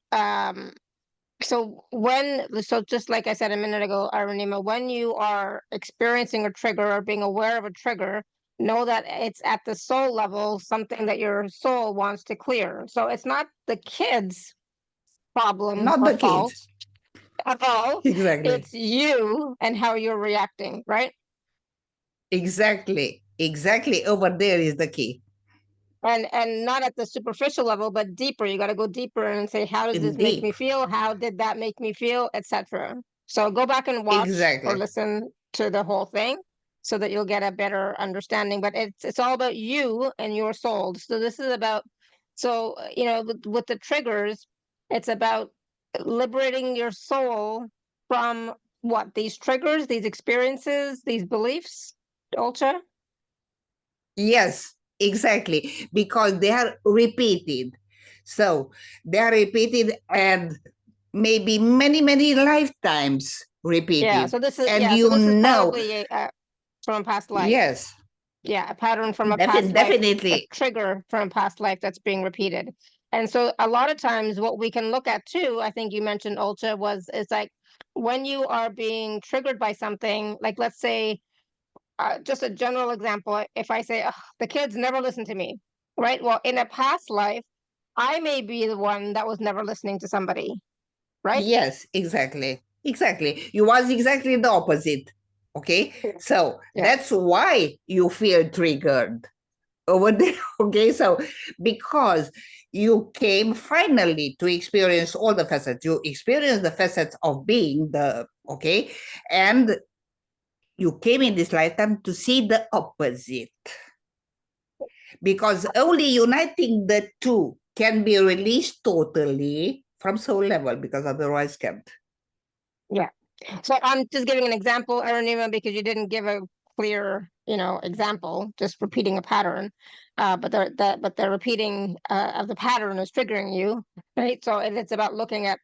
so just like I said a minute ago, Arunima, when you are experiencing a trigger or being aware of a trigger, know that it's at the soul level, something that your soul wants to clear. So it's not the kids' problem Not or the kids. fault at all. Exactly. It's you and how you're reacting, right? Exactly. Exactly. Over there is the key. And not at the superficial level, but deeper. You got to go deeper and say, how does this make Deep. me feel? How did that make me feel, etc. So go back and watch or Exactly. listen to the whole thing so that you'll get a better understanding. But it's all about you and your soul. So this is about, so you know, with the triggers, it's about liberating your soul from what, these triggers, these experiences, these beliefs, Ultra. Yes, exactly. Because they are repeated. So they are repeated and maybe many, many lifetimes Yeah, repeated. so this is, And yeah, so you this is know, probably from a past life. yes, Yeah, a pattern from a past life, a definitely. trigger from a past life that's being repeated. And so a lot of times what we can look at too, I think you mentioned Ulta, was is like when you are being triggered by something, like let's say just a general example, if I say, "Ugh, the kids never listen to me," right? Well, in a past life, I may be the one that was never listening to somebody, right? Yes, exactly. Exactly. You was exactly the opposite. Okay. So Yeah. that's why you feel triggered over there. Okay. So because you came finally to experience all the facets, you experience the facets of being the, okay, and you came in this lifetime to see the opposite. Because only uniting the two can be released totally from soul level, because otherwise can't. Yeah. So I'm just giving an example, Arunima, because you didn't give a clear, you know, example, just repeating a pattern. But the repeating of the pattern is triggering you, right? So it's about looking at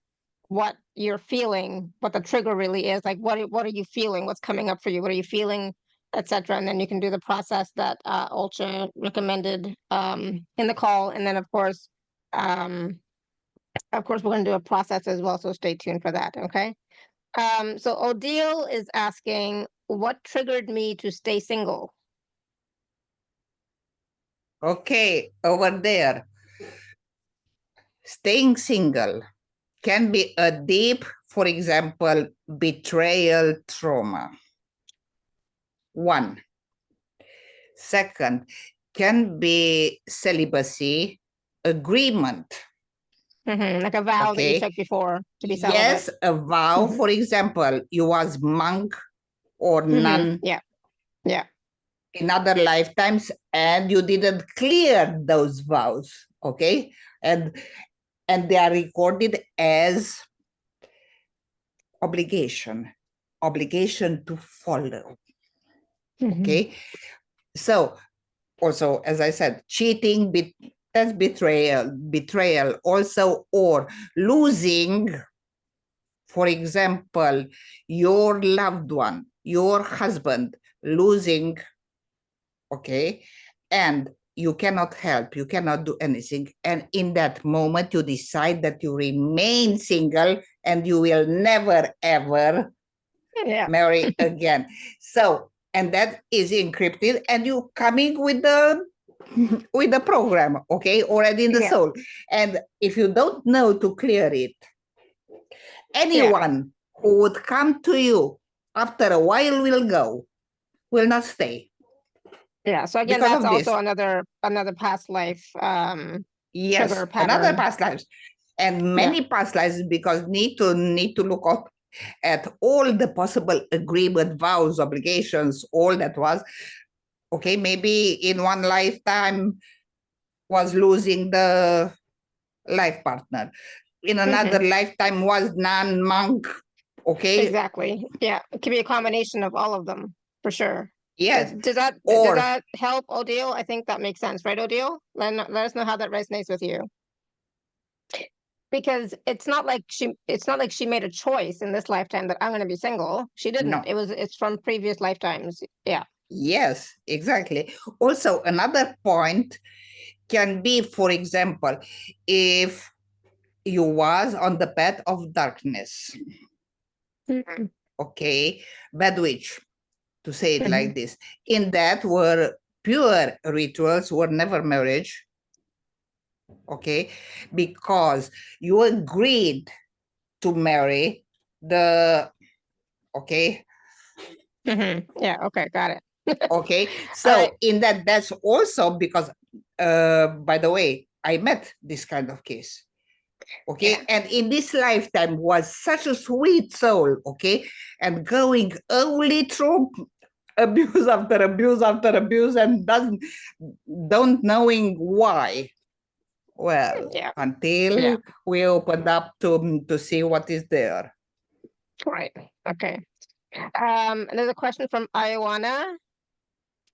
what you're feeling, what the trigger really is, like what are you feeling, what's coming up for you, what are you feeling, etc. And then you can do the process that Ultra recommended in the call, and then of course we're going to do a process as well. So stay tuned for that. Okay. So Odile is asking, what triggered me to stay single? Okay, over there, staying single can be a deep, for example, betrayal trauma. One. Second, can be celibacy agreement. Like a vow that you Okay. took before to be celibate. Yes, a vow, Hmm. for example, you was monk or nun Yeah, yeah, in other lifetimes and you didn't clear those vows. Okay. And they are recorded as obligation to follow. Okay. So also, as I said, cheating, that's betrayal also, or losing, for example, your loved one, your husband, losing, okay, and you cannot help, you cannot do anything. And in that moment, you decide that you remain single and you will never, ever yeah, marry again. So, and that is encrypted, and you coming with the program, okay, already in the yeah, soul. And if you don't know to clear it, yeah, anyone who would come to you after a while will go, will not stay yeah. So again, because that's of also this. another past life Yes, trigger another pattern. past lives, and Yeah. many past lives, because need to look up at all the possible agreement, vows, obligations, all that was. Okay, maybe in one lifetime was losing the life partner. In another lifetime was non-monk. Okay. Exactly. Yeah. It can be a combination of all of them for sure. Yes. Does Or that help, Odile? I think that makes sense, right, Odile? Let us know how that resonates with you. Because it's not like she made a choice in this lifetime that I'm going to be single. She didn't. no. It's from previous lifetimes. Yeah. Yes, exactly. Also, another point can be, for example, if you was on the path of darkness, Mhm. okay, bad witch, to say it Mhm. like this. In that were pure rituals were never marriage, okay, because you agreed to marry the, okay, Yeah, okay, got it. okay. All right. So in that, that's also because, by the way, I met this kind of case. Okay, Yeah. and in this lifetime was such a sweet soul, okay, and going only through abuse after abuse after abuse and don't knowing why. Well, Yeah. Yeah. until we opened up to see what is there. Right. Okay. There's a question from Iowana.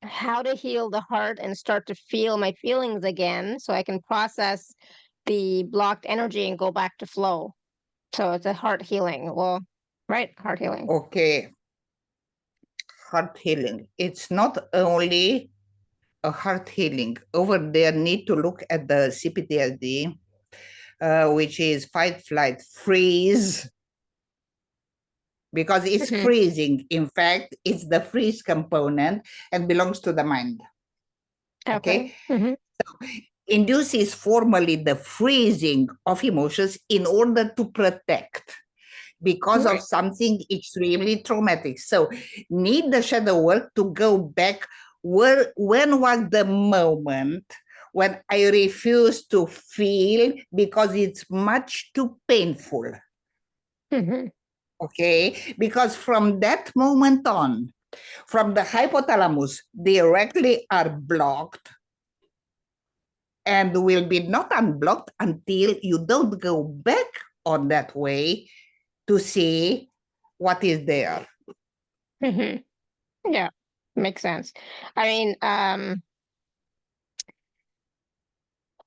How to heal the heart and start to feel my feelings again so I can process the blocked energy and go back to flow. So it's a heart healing. Well, right, heart healing. Okay, heart healing. It's not only a heart healing. Over there, need to look at the CPTSD, which is fight, flight, freeze, because it's freezing. In fact, it's the freeze component and belongs to the mind. Okay. Induce is formally the freezing of emotions in order to protect because of something extremely traumatic. So need the shadow work to go back. When was the moment when I refused to feel because it's much too painful? Okay, because from that moment on, from the hypothalamus directly are blocked and will be not unblocked until you don't go back on that way to see what is there. Yeah, makes sense. I mean,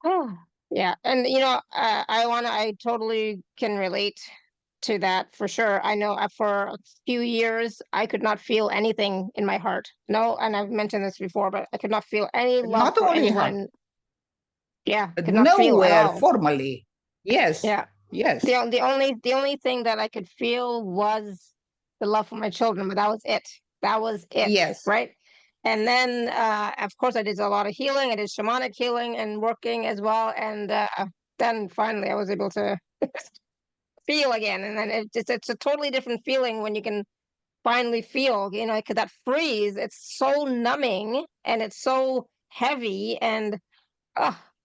oh, yeah, and I totally can relate to that for sure. I know for a few years I could not feel anything in my heart. No, and I've mentioned this before, but I could not feel any love Not for only her, anyone. Yeah, could not feel at nowhere all. formally. Yes, Yeah. yes, The only thing that I could feel was the love for my children, but that was it. That was it, yes. right? And then, of course, I did a lot of healing. I did shamanic healing and working as well. And then finally, I was able to feel again. And then it's a totally different feeling when you can finally feel, because that freeze, it's so numbing and it's so heavy. And,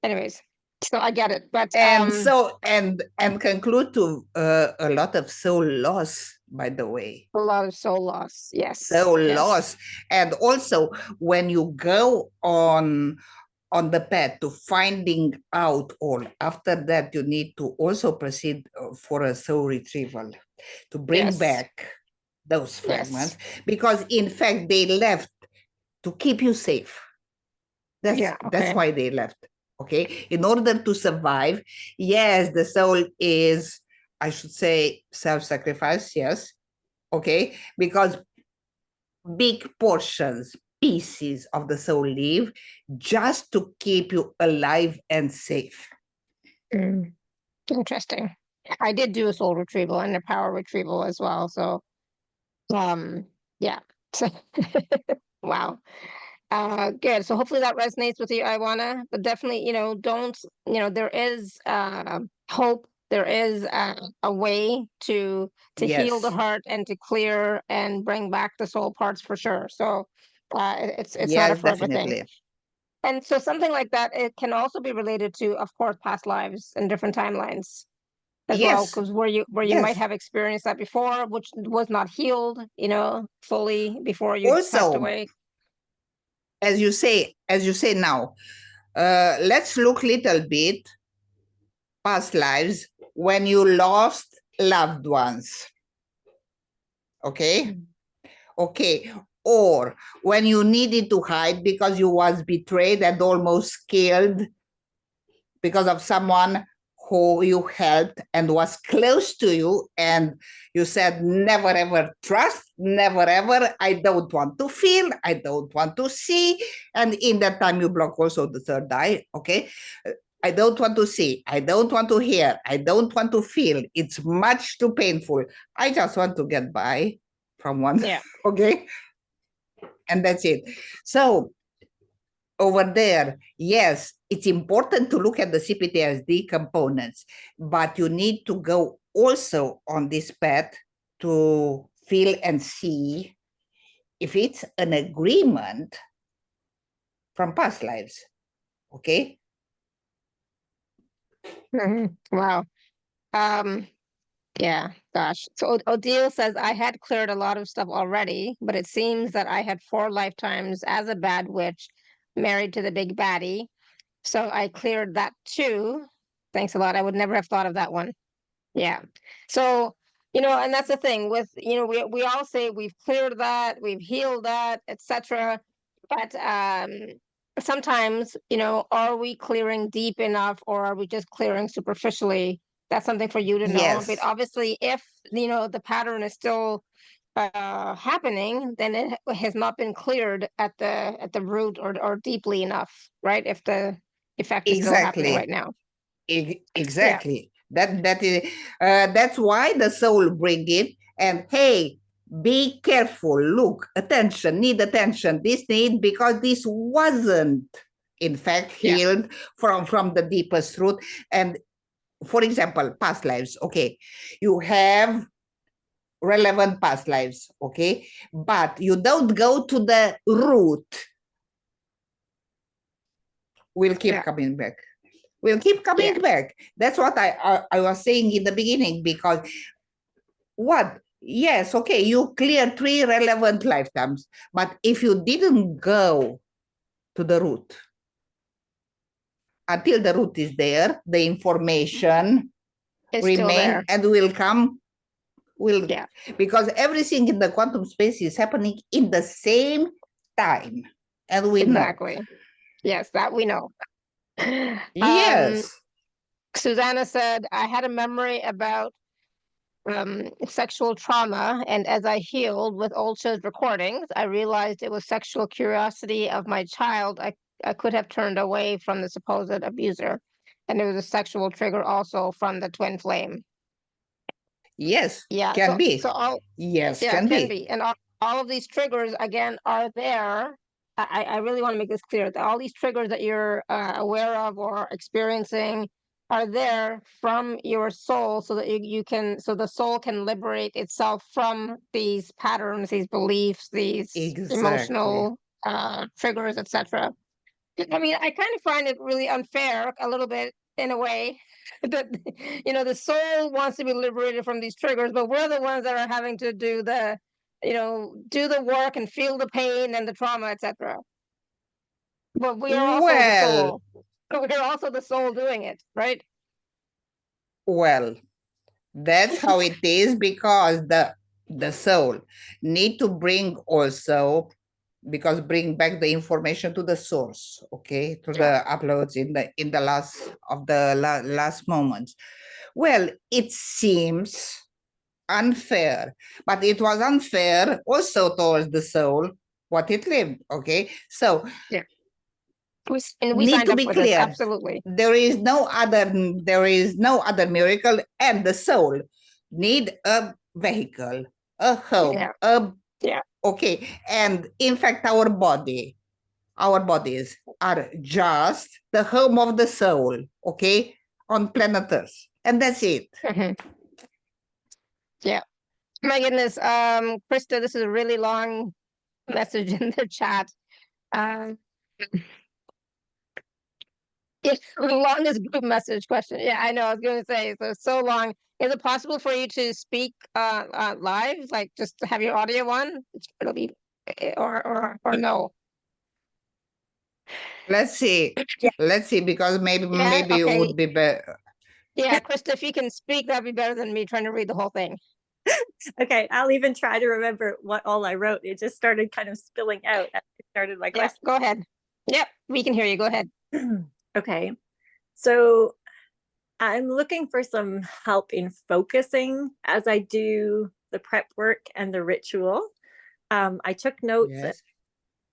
anyways, so I get it. But And so and conclude to a lot of soul loss, by the way. a lot of soul loss. Yes. Soul Yes. loss. And also when you go on the path to finding out all, after that you need to also proceed for a soul retrieval to bring Yes. back those fragments, because in fact they left to keep you safe. That's why they left. Okay, in order to survive. Yes, the soul is, I should say, self-sacrifice. Yes, okay, because big portions, pieces of the soul live just to keep you alive and safe. Interesting. I did do a soul retrieval and a power retrieval as well. So, yeah. Wow. Good. So hopefully that resonates with you, Iwana. But definitely, don't, there is hope. There is a way to heal the Yes, heart and to clear and bring back the soul parts for sure. So it's not a yes, forever thing. definitely. And so something like that, it can also be related to, of course, past lives and different timelines as well, Yes, because where you might yes. have experienced that before, which was not healed, fully before you passed Also, away. as you say now, let's look little bit past lives when you lost loved ones. Okay, okay, or when you needed to hide because you was betrayed and almost killed because of someone who you helped and was close to you, and you said never ever trust, never ever, I don't want to feel, I don't want to see. And in that time you block also the third eye. Okay, I don't want to see, I don't want to hear, I don't want to feel, it's much too painful, I just want to get by from one. Yeah. Okay, and that's it. So over there, yes, it's important to look at the CPTSD components, but you need to go also on this path to feel and see if it's an agreement from past lives. Okay? Wow. Yeah, gosh. So Odile says, I had cleared a lot of stuff already, but it seems that I had 4 lifetimes as a bad witch married to the big baddie. So I cleared that too. Thanks a lot. I would never have thought of that one. Yeah. So, and that's the thing with, we all say we've cleared that, we've healed that, etc. But sometimes, are we clearing deep enough or are we just clearing superficially? That's something for you to know. But Yes, obviously, if, the pattern is still happening, then it has not been cleared at the root or deeply enough, right? If the effect is still happening right exactly. now. Yeah. Exactly. That is that's why the soul bring it. And hey, be careful. Look, attention, need attention. This need because this wasn't in fact Yeah. healed from the deepest root. And for example, past lives. Okay, you have relevant past lives. Okay, but you don't go to the root. We'll keep Yeah. coming back. We'll keep coming Yeah. back. That's what I was saying in the beginning, because what? Yes, okay, you clear 3 relevant lifetimes, but if you didn't go to the root, until the root is there, the information It's still remain there. and will come, will Yeah. because everything in the quantum space is happening in the same time, and we know. Exactly. Yes, that we know. Um, Yes, Susanna said, I had a memory about sexual trauma, and as I healed with Oltea's recordings, I realized it was sexual curiosity of my child. I could have turned away from the supposed abuser. And it was a sexual trigger also from the twin flame. yes, Yeah, can so be. all Yes, yeah, can can be. be. And all of these triggers again are there. I really want to make this clear that all these triggers that you're aware of or experiencing are there from your soul so that so the soul can liberate itself from these patterns, these beliefs, these Exactly. emotional triggers, etc. I mean, I kind of find it really unfair, a little bit in a way, that the soul wants to be liberated from these triggers, but we're the ones that are having to do the work and feel the pain and the trauma, etc. But we are also the Well, soul. We're also the soul doing it, right? well, that's how it is, because the soul need to bring also, because bring back the information to the source, okay, to Yeah. the uploads in the last moments. Well, it seems unfair, but it was unfair also towards the soul what it lived. Okay, so Yeah. And we need signed to up be for this, clear, absolutely. there is no other miracle, and the soul need a vehicle, a home, Yeah. a Yeah. okay. And in fact, our bodies are just the home of the soul, okay, on planet Earth, and that's it. Mhm. Yeah. My goodness, Krista, this is a really long message in the chat. Um, it's the longest group message question. Yeah, I know. I was going to say, so long. Is it possible for you to speak live, like just to have your audio on? It'll be, or no? Let's see. Yeah. Let's see, because maybe Yeah. maybe it Okay. would be better. Yeah, Krista, if you can speak, that'd be better than me trying to read the whole thing. Okay. I'll even try to remember what all I wrote. It just started kind of spilling out as I started my Yeah. question. Go ahead. Yep, we can hear you. Go ahead. Okay. So I'm looking for some help in focusing as I do the prep work and the ritual. I took notes. Yes.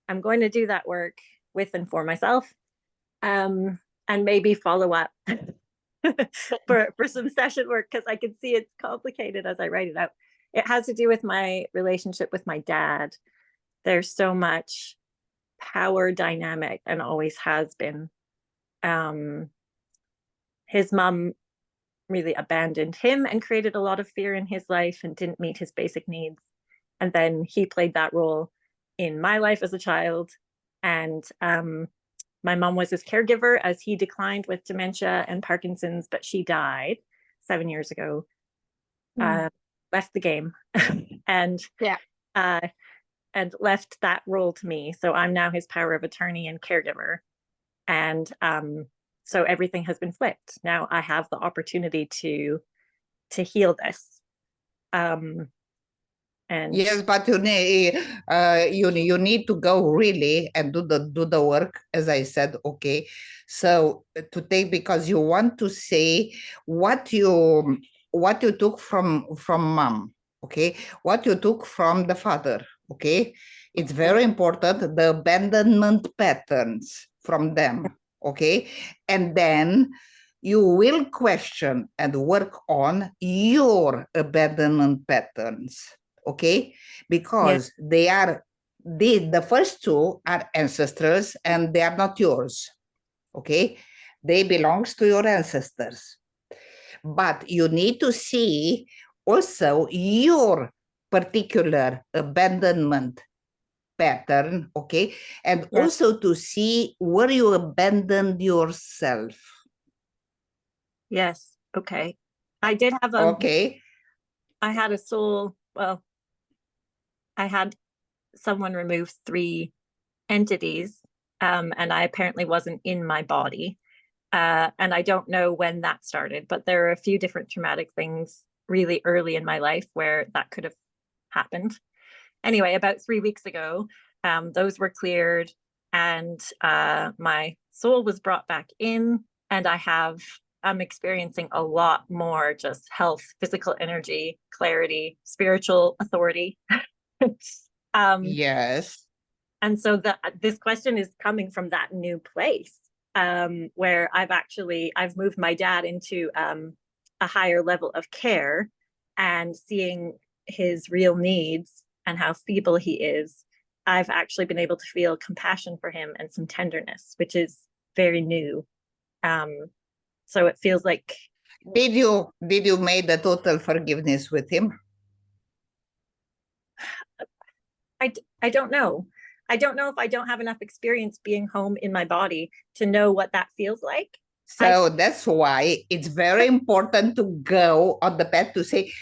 I'm going to do that work with and for myself, and maybe follow up for some session work, because I can see it's complicated as I write it out. It has to do with my relationship with my dad. There's so much power dynamic and always has been. His mom really abandoned him and created a lot of fear in his life and didn't meet his basic needs. And then he played that role in my life as a child. And my mom was his caregiver as he declined with dementia and Parkinson's, but she died 7 years ago. Left the game and and left that role to me. So I'm now his power of attorney and caregiver. And so everything has been flipped. Now I have the opportunity to heal this. And yes, but you need to go really and do the work, as I said. Okay, so to take, because you want to say what you took from mom, okay, what you took from the father, okay, it's very important, the abandonment patterns from them, okay, and then you will question and work on your abandonment patterns, okay, because they are the first two are ancestrals and they are not yours, okay, they belongs to your ancestors, but you need to see also your particular abandonment pattern, okay, and also to see where you abandoned yourself. Yes, okay. I did have I had a soul, well, I had someone remove 3 entities, and I apparently wasn't in my body. And I don't know when that started, but there are a few different traumatic things really early in my life where that could have happened. Anyway, about 3 weeks ago, those were cleared and my soul was brought back in, and I'm experiencing a lot more just health, physical energy, clarity, spiritual authority. Yes. And so this question is coming from that new place, where I've moved my dad into a higher level of care, and seeing his real needs and how feeble he is, I've actually been able to feel compassion for him and some tenderness, which is very new. So it feels like. Did you make the total forgiveness with him? I don't know. I don't know if I don't have enough experience being home in my body to know what that feels like. So that's why it's very important to go on the path to say,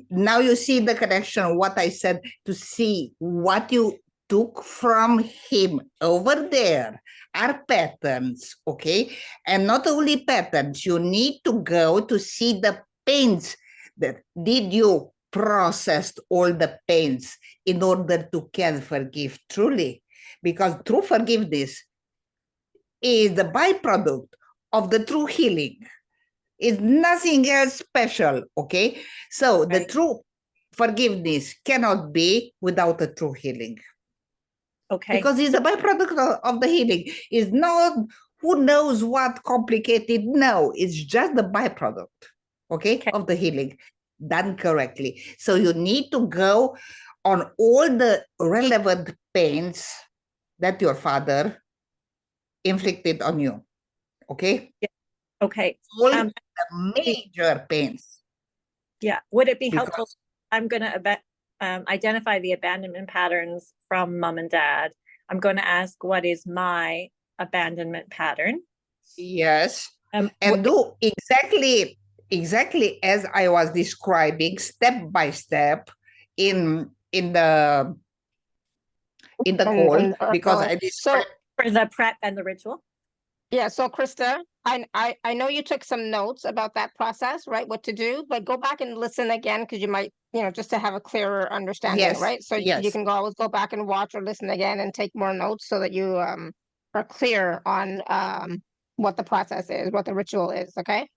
now you see the connection, what I said, to see what you took from him over there are patterns, okay? And not only patterns, you need to go to see the pains that did you processed all the pains in order to can forgive truly, because true forgiveness is the byproduct of the true healing. It's nothing else special, okay? So the true forgiveness cannot be without a true healing. Okay. Because it's a byproduct of the healing. It's not who knows what complicated. No, it's just the byproduct, okay, of the healing done correctly. So you need to go on all the relevant pains that your father inflicted on you. Okay. Yeah. Okay. All the major pains. Yeah. Would it be helpful? I'm going to identify the abandonment patterns from mom and dad. I'm going to ask, what is my abandonment pattern? Yes. And do exactly as I was describing, step by step in the call, because I described for the prep and the ritual. Yeah, so Krista, I know you took some notes about that process, right? What to do, but go back and listen again, because you might, just to have a clearer understanding, right? So you can always go back and watch or listen again and take more notes so that you are clear on what the process is, what the ritual is, okay?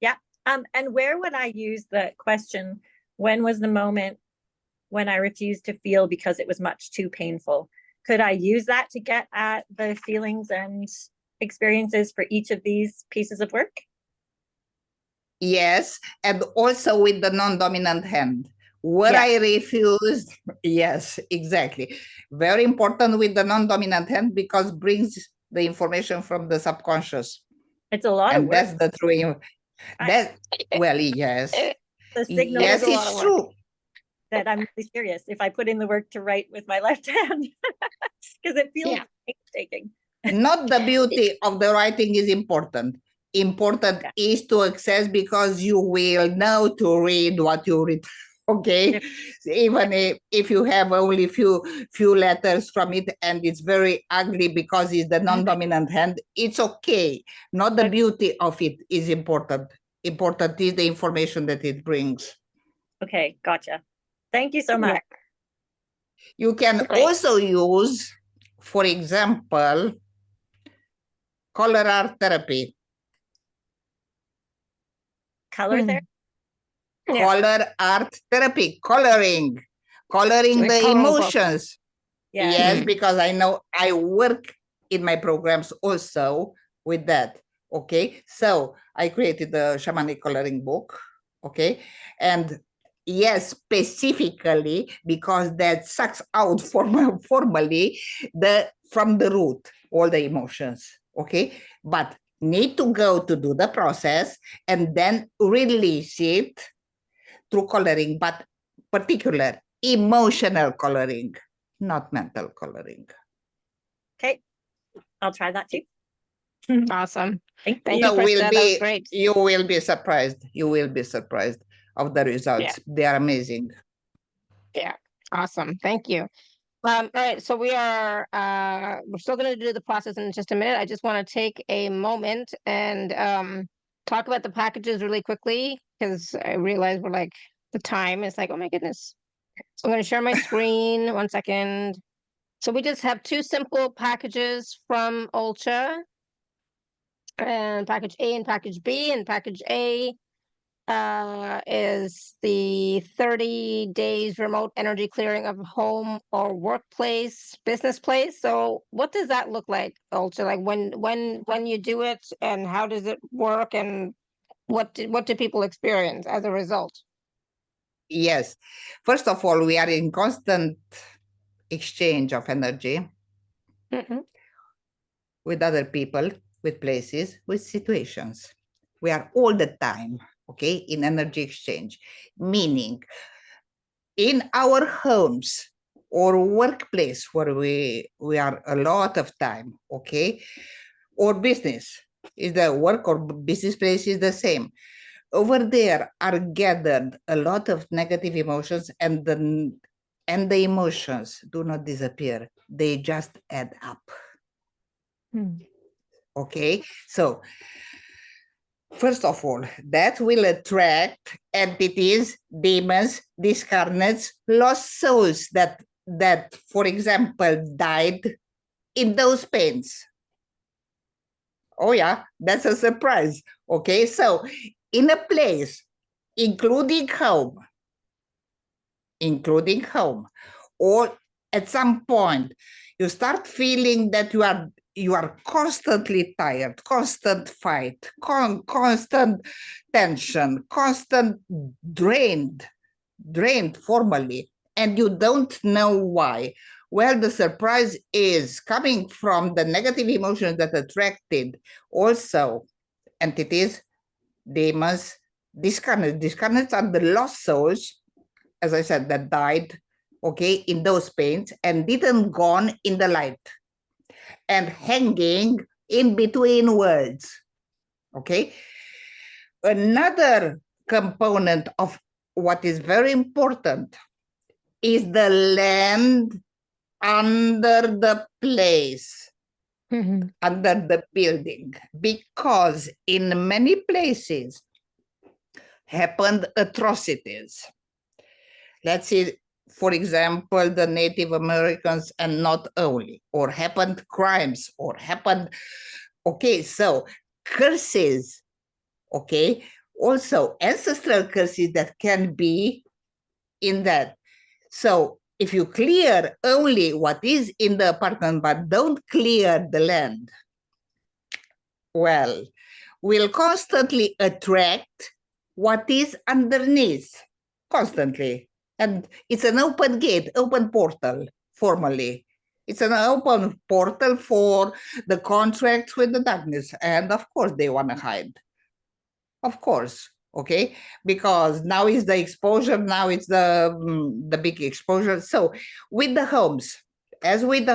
Yeah. And where would I use the question, when was the moment when I refused to feel because it was much too painful? Could I use that to get at the feelings and experiences for each of these pieces of work? Yes, and also with the non-dominant hand. Where Yeah. I refused, yes, exactly. Very important with the non-dominant hand because brings the information from the subconscious. It's a lot of And work. that's the true, that, well, yes. The signal Yes, is a lot it's of work. true. that I'm really serious if I put in the work to write with my left hand, because it feels Yeah. painstaking. Not the beauty of the writing is important. Important Yeah. is to access because you will know to read what you read. Okay, Yep. even if you have only few letters from it and it's very ugly because it's the non-dominant hand, it's okay. Not the Okay. beauty of it is important. Important is the information that it brings. Okay, gotcha. Thank you so Yeah. much. You can Great. also use, for example, color art therapy. Color Hmm. therapy. Yeah. Color art therapy, coloring Like the coloring book. emotions. Yeah. Yes, Mm. because I know I work in my programs also with that. Okay, so I created the shamanic coloring book. Okay, and yes, specifically because that sucks out formally from the root all the emotions. Okay, but need to go to do the process and then release it through coloring, but particular emotional coloring, not mental coloring. Okay, I'll try that too. Awesome. Thank Thank you. you, So Krista. That was great. you will be surprised. You will be surprised of the results. Yeah. They are amazing. Yeah. Awesome. Thank you. All right, so we're still gonna do the process in just a minute. I just want to take a moment and talk about the packages really quickly because I realize we're like the time is like, oh my goodness. So I'm gonna share my screen. One second. So we just have two simple packages from Oltea and package A and package B, and package A is the 30 days remote energy clearing of home or workplace, business place. So what does that look like, Ulta? Like when you do it and how does it work and what do people experience as a result? Yes. First of all, we are in constant exchange of energy Mhm. with other people, with places, with situations. We are all the time, okay, in energy exchange, meaning in our homes or workplace where we are a lot of time, okay, or business is the work or business place is the same. Over there are gathered a lot of negative emotions, and the emotions do not disappear, they just add up. Okay, so first of all, that will attract entities, demons, discarnates, lost souls that, for example, died in those pains. Oh yeah, that's a surprise. Okay, so in a place, including home, or at some point, you start feeling that you are constantly tired, constant fight, constant tension, constant drained formally, and you don't know why. Well, the surprise is coming from the negative emotions that attracted also entities, demons, discarnates. Discarnates are the lost souls, as I said, that died, okay, in those pains and didn't gone in the light and hanging in between worlds. Okay. Another component of what is very important is the land under the place, under the building, because in many places happened atrocities. Let's see, for example, the Native Americans, and not only, or happened crimes, or happened, okay, so curses, okay, also ancestral curses that can be in that. So if you clear only what is in the apartment, but don't clear the land, well, will constantly attract what is underneath, constantly. And it's an open gate, open portal, formally. It's an open portal for the contracts with the darkness. And of course, they want to hide. Of course, okay? Because now is the exposure, now it's the big exposure. So with the homes, as with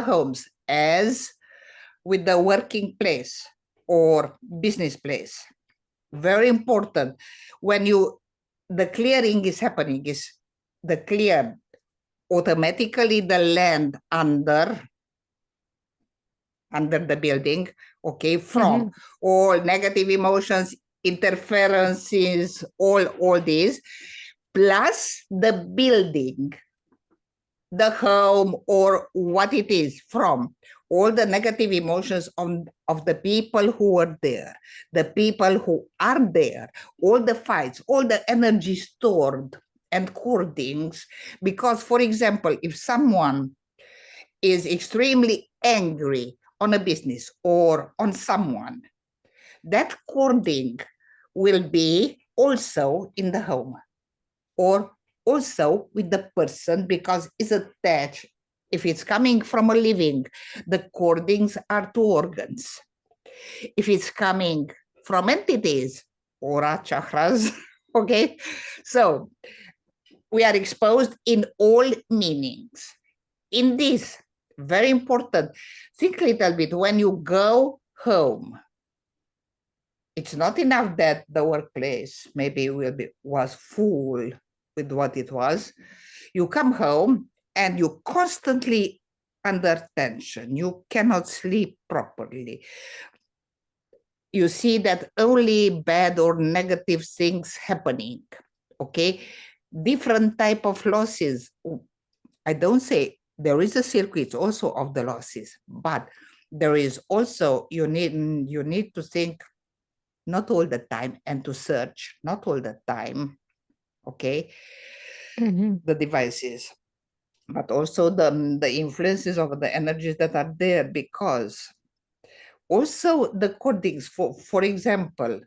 the working place or business place, very important. When the clearing is happening, is the clear automatically the land under the building, okay, from all negative emotions, interferences, all these, plus the building, the home, or what it is, from all the negative emotions of the people who are there, the people who are there, all the fights, all the energy stored and cordings. Because, for example, if someone is extremely angry on a business or on someone, that cording will be also in the home or also with the person, because it's attached. If it's coming from a living, the cordings are to organs. If it's coming from entities or chakras, okay? So we are exposed in all meanings. In this, very important, think a little bit when you go home. It's not enough that the workplace maybe was full with what it was. You come home and you constantly under tension. You cannot sleep properly. You see that only bad or negative things happening, okay? Different type of losses. I don't say there is a circuit also of the losses, but there is also, you need to think not all the time and to search not all the time, okay, the devices, but also the influences of the energies that are there, because also the codings, for example,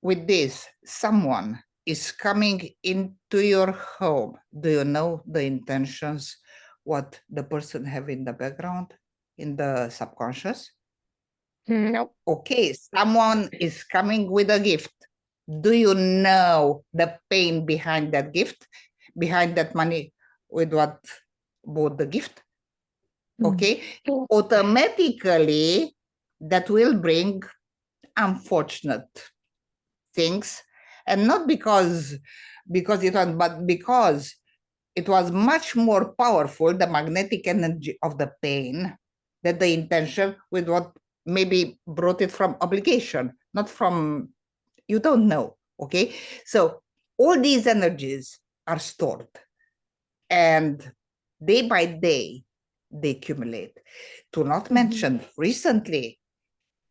with this, someone is coming into your home. Do you know the intentions, what the person have in the background, in the subconscious? Nope. Okay, someone is coming with a gift. Do you know the pain behind that gift, behind that money, with what bought the gift? Okay, automatically that will bring unfortunate things, and not because it was, but because it was much more powerful, the magnetic energy of the pain, that the intention with what maybe brought it from obligation, not from, you don't know, okay? So all these energies are stored, and day by day, they accumulate. To not mention, recently,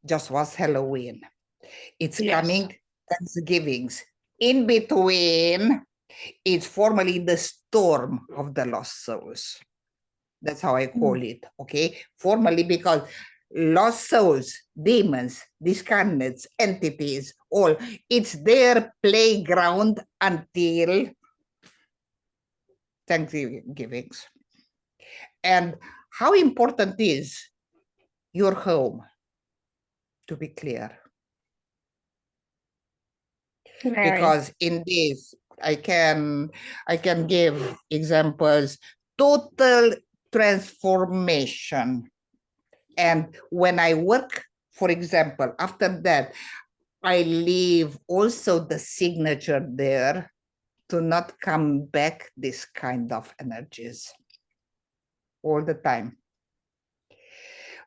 just was Halloween. It's coming Thanksgivings. In between, it's formally the storm of the lost souls. That's how I call it, okay? Formally, because lost souls, demons, discarnates, entities, all, it's their playground until Thanksgivings. And how important is your home, to be clear? Because in this, I can give examples, total transformation. And when I work, for example, after that, I leave also the signature there to not come back this kind of energies all the time.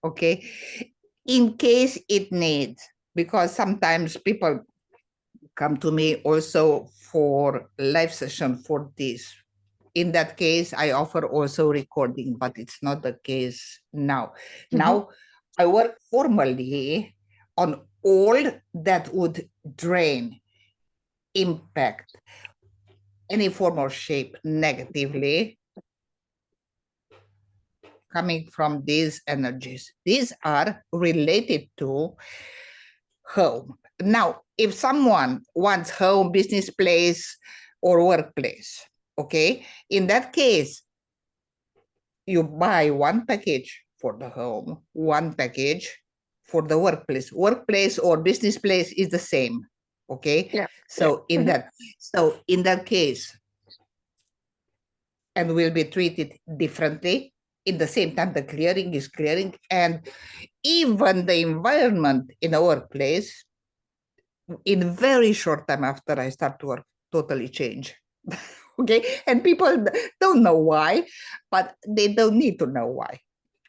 Okay, in case it needs, because sometimes people come to me also for live session for this. In that case, I offer also recording, but it's not the case now. Now I work formally on all that would drain, impact any form or shape negatively coming from these energies. These are related to home. Now, if someone wants home, business place, or workplace, Okay, in that case, you buy one package for the home, one package for the workplace. Workplace or business place is the same. Okay. Yeah. So in that case, and will be treated differently. In the same time, the clearing is clearing, and even the environment in a workplace, in very short time after I start to work, totally change. Okay, and people don't know why, but they don't need to know why.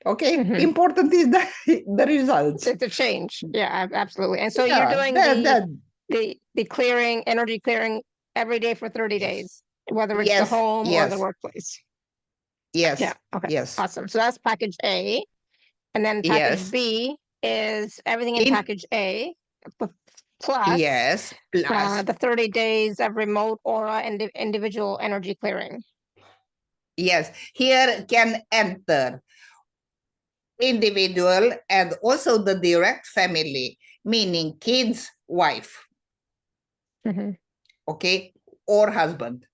Okay, important is the results. It's a change. Yeah, absolutely. And so you're Yeah, doing the clearing, energy clearing every day for 30 days, whether it's the Yes, home or the yes, workplace. yes, Yeah. Okay. yes, Awesome. So that's package A. And then package yes, B is everything in package A plus yes, plus, the 30 days of remote aura and individual energy clearing. yes, here can enter individual and also the direct family, meaning kids, wife, okay, or husband,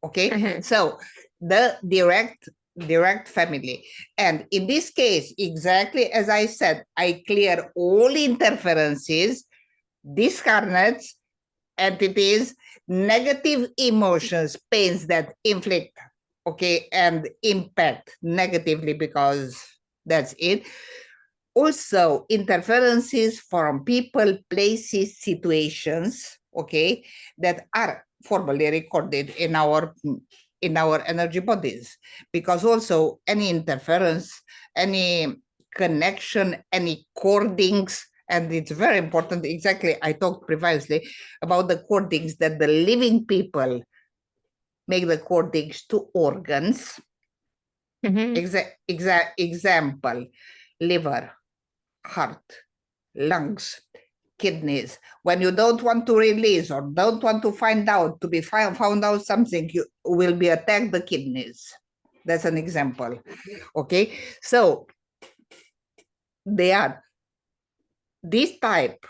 okay. So the direct family, and in this case, exactly as I said, I clear all interferences, discarnates, entities, negative emotions, pains that inflict, okay, and impact negatively, because that's it. Also, interferences from people, places, situations, okay, that are formally recorded in our energy bodies, because also any interference, any connection, any cordings, and it's very important. Exactly, I talked previously about the cordings that the living people make, the cordings to organs. Example, liver, heart, lungs, kidneys. When you don't want to release or don't want to find out, to be found out something, you will be attacked the kidneys. That's an example. Okay, so they are this type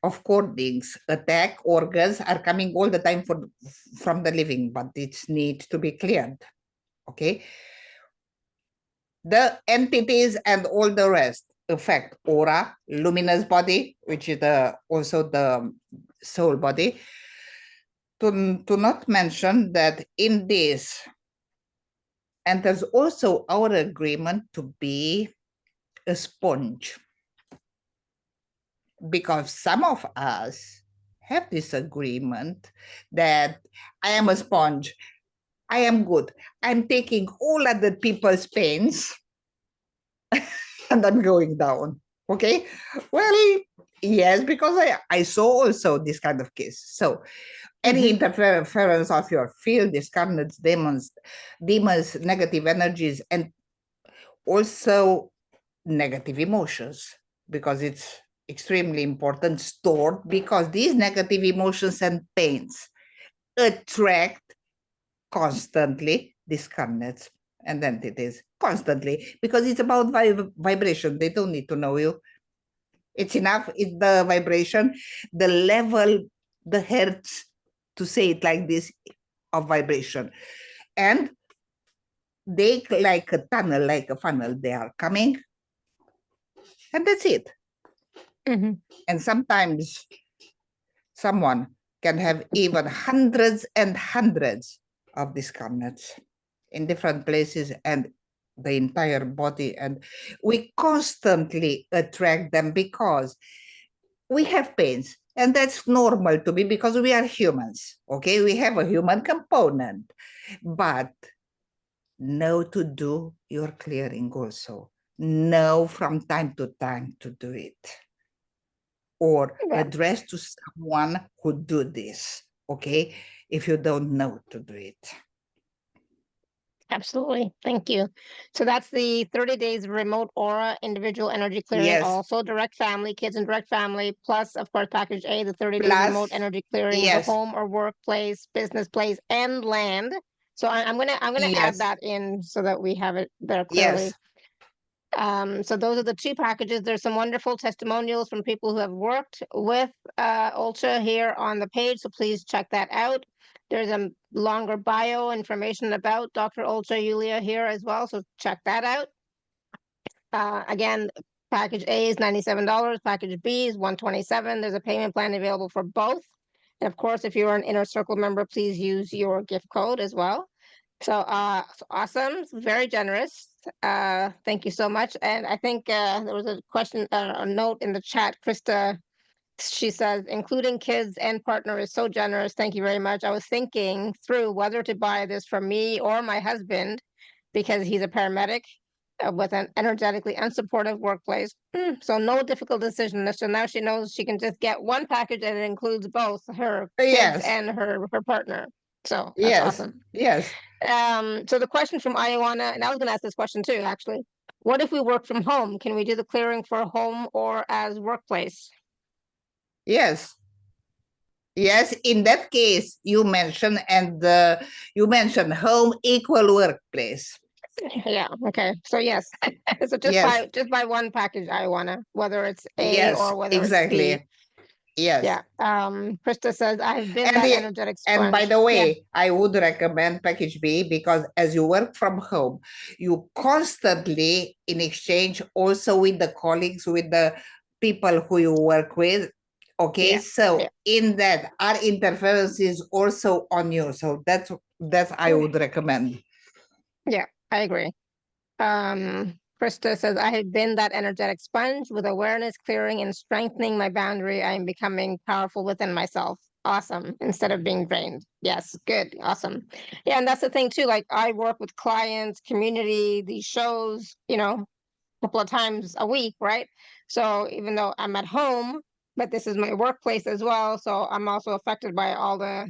of cordings, attack organs are coming all the time from the living, but it needs to be cleared. Okay, the entities and all the rest affect aura, luminous body, which is also the soul body. To not mention that in this, and there's also our agreement to be a sponge, because some of us have this agreement that I am a sponge, I am good, I'm taking all other people's pains and I'm going down. Okay, well, yes, because I saw also this kind of case. So any interference of your field, discarnates, demons, negative energies, and also negative emotions, because it's extremely important, stored, because these negative emotions and pains attract constantly discarnates and entities, constantly, because it's about vibration. They don't need to know you. It's enough. It's the vibration, the level, the hertz, to say it like this, of vibration. And they, like a tunnel, like a funnel, they are coming, and that's it. And sometimes someone can have even hundreds and hundreds of discarnates in different places and the entire body, and we constantly attract them because we have pains, and that's normal to be, because we are humans. Okay, we have a human component, but know to do your clearing also. Know from time to time to do it, or address to someone who do this. Okay, if you don't know to do it. Absolutely. Thank you. So that's the 30 days remote aura individual energy clearing, Yes. also direct family, kids and direct family, plus, of course, package A, the 30 days Plus, remote energy clearing, yes. the home or workplace, business place, and land. So I'm gonna Yes. add that in so that we have it there clearly. Yes. So those are the two packages. There's some wonderful testimonials from people who have worked with Oltea here on the page, so please check that out. There's a longer bio information about Dr.Oltea Iulia here as well, so check that out. Again, package A is $97, package B is $127. There's a payment plan available for both. And of course, if you're an Inner Circle member, please use your gift code as well. So awesome, very generous. Thank you so much. And I think there was a question, a note in the chat. Krista, she says, including kids and partner is so generous. Thank you very much. I was thinking through whether to buy this for me or my husband because he's a paramedic with an energetically unsupportive workplace. So no difficult decision. So now she knows she can just get one package and it includes both her kids Yes. and her partner. So that's Yes. awesome. Yes. So the question from Ioana, and I was going to ask this question too, actually. What if we work from home? Can we do the clearing for home or as workplace? Yes. Yes, in that case, you mentioned home equal workplace. Yeah, okay. So yes. So just Yes. buy one package, Ioana, whether it's A Yes, or whether exactly. it's B. Yes. Yeah. Krista says, I've been And that the- energetic sponge. And by the Yeah. way, I would recommend package B because as you work from home, you constantly in exchange also with the colleagues, with the people who you work with. Okay, Yeah, so yeah. in that our interference is also on you. So that's I would recommend. Yeah, I agree. Krista says, I have been that energetic sponge with awareness, clearing, and strengthening my boundary. I am becoming powerful within myself. Awesome. Instead of being drained. Yes, good. Awesome. Yeah, and that's the thing too. Like I work with clients, community, these shows, a couple of times a week, right? So even though I'm at home, but this is my workplace as well. So I'm also affected by all of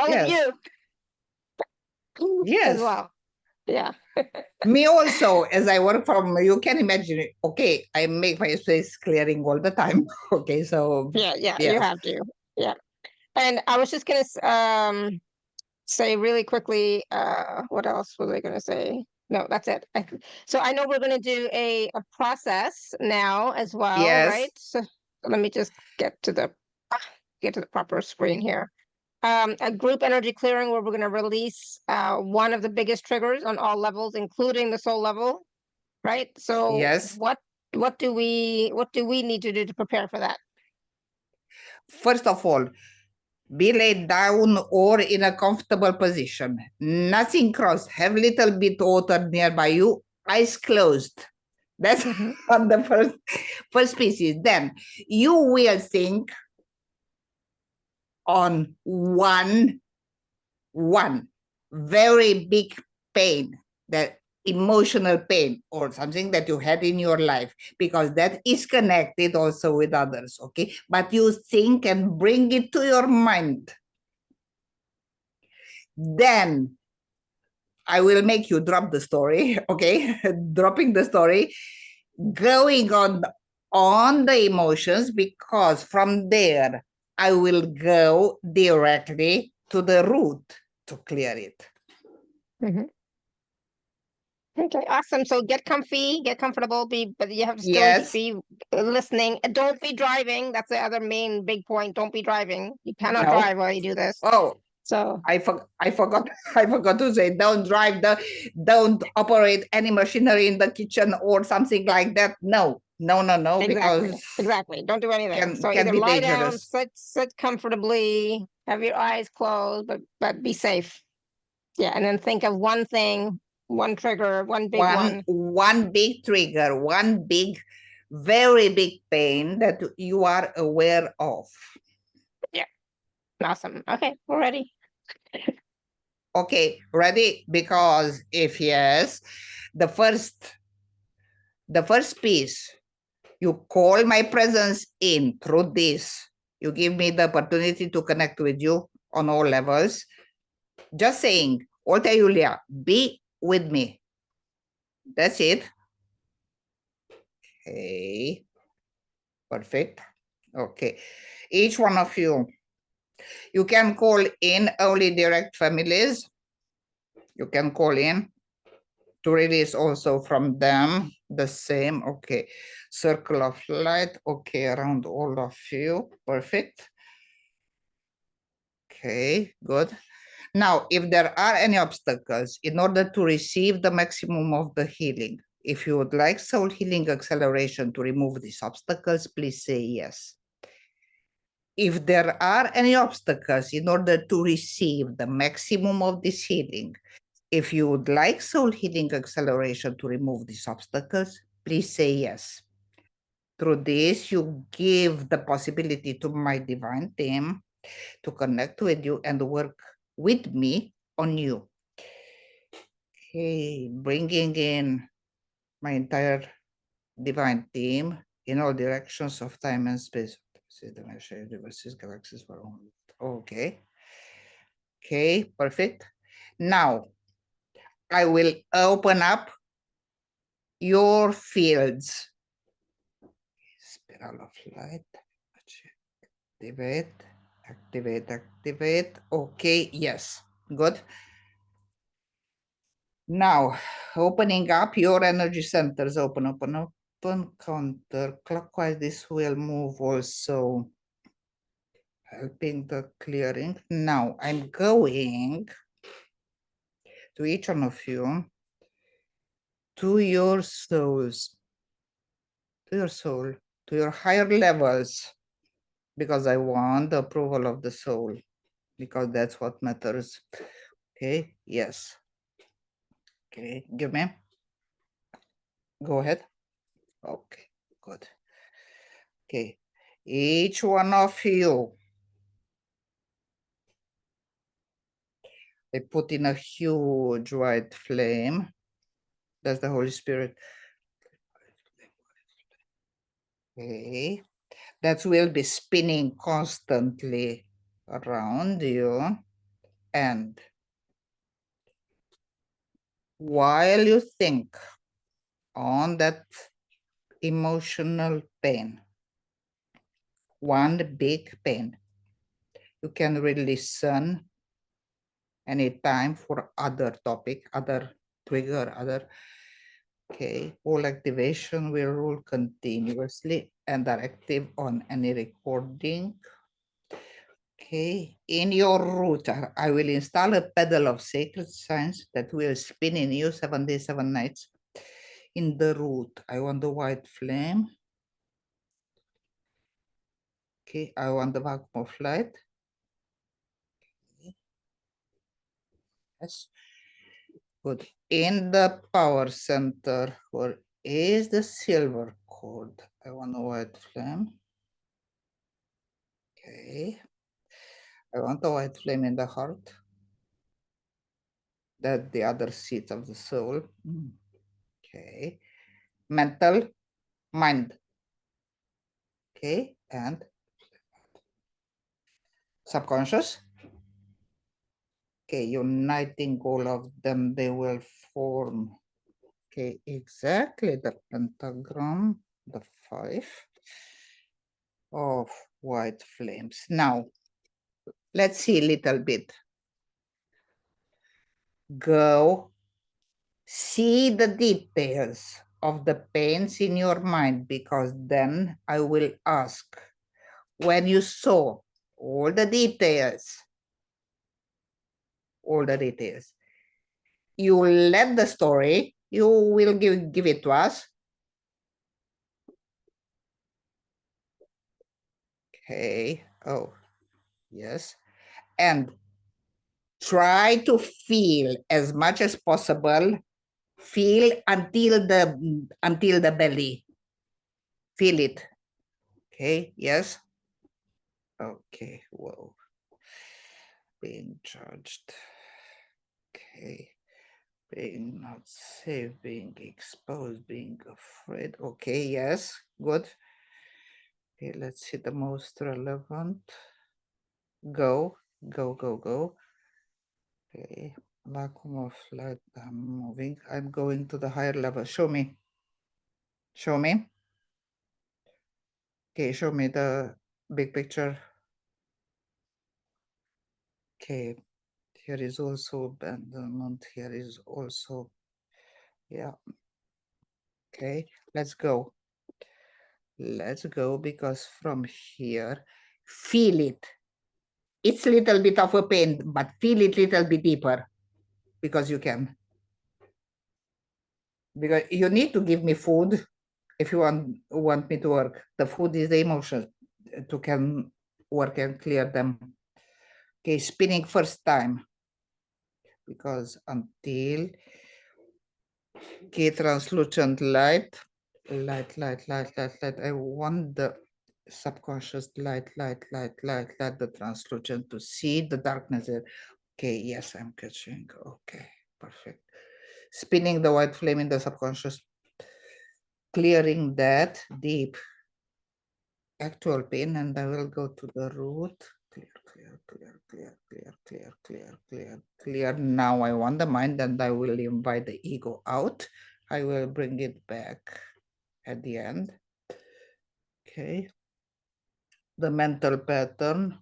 Yes. you Yes. as well. Yeah. Me also, as I work from, you can imagine, okay, I make my space clearing all the time. Okay, so Yeah, you yes. have to. Yeah. And I was just gonna say really quickly, what else was I gonna say? No, that's it. So I know we're gonna do a process now as well, Yes. right? So let me just get to the proper screen here. A group energy clearing where we're gonna release one of the biggest triggers on all levels, including the soul level, right? So Yes. what do we need to do to prepare for that? First of all, be laid down or in a comfortable position. Nothing crossed. Have little bit water nearby you. Eyes closed. That's on the first species. Then you will think on one very big pain, that emotional pain or something that you had in your life, because that is connected also with others. Okay, but you think and bring it to your mind. Then I will make you drop the story. Okay, dropping the story, going on the emotions, because from there I will go directly to the root to clear it. Okay, awesome. So get comfy, get comfortable, but you have to still Yes. be listening. Don't be driving. That's the other main big point. Don't be driving. You cannot No. drive while you do this. Oh, So I forgot to say, don't drive don't operate any machinery in the kitchen or something like that. No, exactly, because don't do anything. So can either be lie down, dangerous. sit comfortably, have your eyes closed, but be safe. Yeah, and then think of one thing, one trigger, one big one. One big trigger, one big, very big pain that you are aware of. Yeah, awesome. Okay, we're ready. Okay, ready? Because if yes, the first piece, you call my presence in through this. You give me the opportunity to connect with you on all levels. Just saying, Oltea Iulia, be with me. That's it. Okay. Perfect. Okay. Each one of you, you can call in only direct families. You can call in to release also from them the same. Okay. Circle of light. Okay. Around all of you. Perfect. Okay, good. Now, if there are any obstacles in order to receive the maximum of the healing, if you would like soul healing acceleration to remove these obstacles, please say yes. If there are any obstacles in order to receive the maximum of this healing, if you would like soul healing acceleration to remove these obstacles, please say yes. Through this, you give the possibility to my divine team to connect with you and work with me on you. Okay, bringing in my entire divine team in all directions of time and space. Universes, galaxies, okay. Okay, perfect. Now, I will open up your fields. Spiral of light. Activate, activate, activate. Okay, yes, good. Now, opening up your energy centers. Open, open, open, counterclockwise. This will move also, helping the clearing. Now, I'm going to each one of you, to your souls, to your soul, to your higher levels, because I want the approval of the soul, because that's what matters. Okay, yes. Okay, give me. Go ahead. Okay, good. Okay, each one of you, I put in a huge white flame. That's the Holy Spirit. Okay, that will be spinning constantly around you. And while you think on that emotional pain, one big pain, you can really listen anytime for other topic, other trigger, other. Okay, all activation will rule continuously and are active on any recording. Okay, in your router, I will install a pedal of sacred science that will spin in you 7 days, 7 nights. In the root, I want the white flame. Okay, I want the vacuum of light. Yes, good. In the power center, where is the silver cord? I want a white flame. Okay. I want a white flame in the heart. That's the other seat of the soul. Okay. Mental, mind. Okay. And subconscious. Okay. Uniting all of them, they will form. Okay. Exactly the pentagram, the 5 of white flames. Now, let's see a little bit. Go see the details of the pains in your mind, because then I will ask, when you saw all the details, you let the story, you will give it to us. Okay, oh, yes. And try to feel as much as possible, feel until the belly. Feel it. Okay, yes. Okay, whoa. Being judged. Okay. Being not safe, being exposed, being afraid. Okay, yes, good. Okay, let's see the most relevant. Go, go, go, go. Okay, vacuum of light. I'm moving. I'm going to the higher level. Show me. Show me. Okay, show me the big picture. Okay, here is also abandonment. Here is also, yeah. Okay, let's go. Let's go, because from here, feel it. it's a little bit of a pain, but feel it a little bit deeper because you can. Because you need to give me food if you want me to work. The food is the emotion to can work and clear them. Okay, spinning first time. Because until, okay, translucent light. I want the subconscious light, the translucent to see the darkness there. Okay, yes, I'm catching. Okay, perfect. Spinning the white flame in the subconscious, clearing that deep actual pain, and I will go to the root. Clear. Now I want the mind, and I will invite the ego out. I will bring it back at the end. Okay. The mental pattern.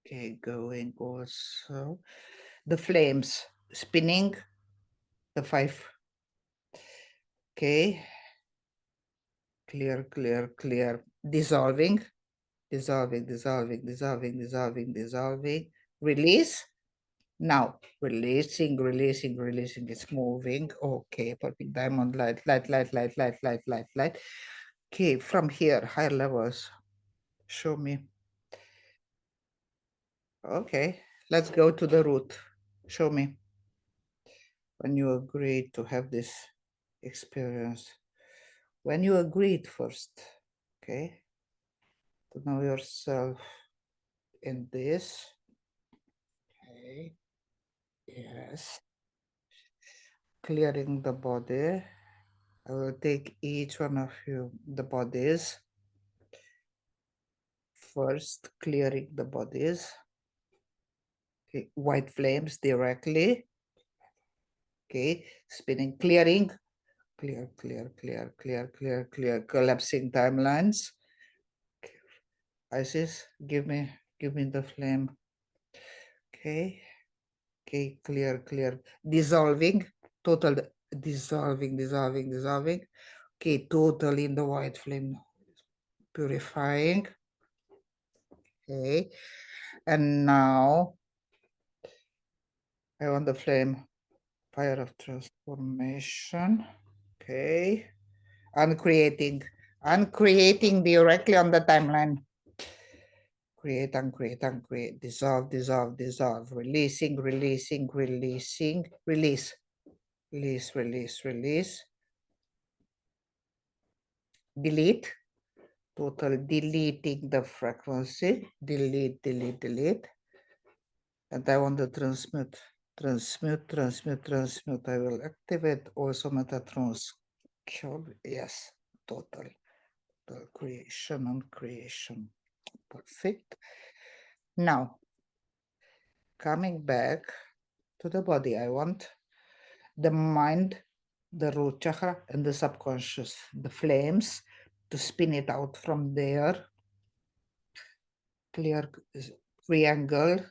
Okay, going also. The flames spinning, the 5. Okay. Clear. Dissolving. Release. Now, releasing. It's moving. Okay, perfect. Diamond light. Okay, from here, higher levels. Show me. Okay, let's go to the root. Show me. When you agreed to have this experience. When you agreed first, okay, to know yourself in this. Okay, yes. Clearing the body. I will take each one of you, the bodies. First, clearing the bodies. Okay, white flames directly. Okay, spinning, clearing. Clear. Collapsing timelines. Okay. Isis, give me the flame. Okay. Okay, clear. Dissolving. Total dissolving. Okay, totally in the white flame. Purifying. Okay. And now I want the flame. Fire of transformation. Okay. Uncreating directly on the timeline. Create, uncreate, dissolve, releasing, release. Delete, total deleting the frequency, delete. And I want to transmute. I will activate also Metatron's cube. Yes, total creation and creation. Perfect. Now, coming back to the body, I want the mind, the root chakra, and the subconscious, the flames, to spin it out from there. Clear triangle.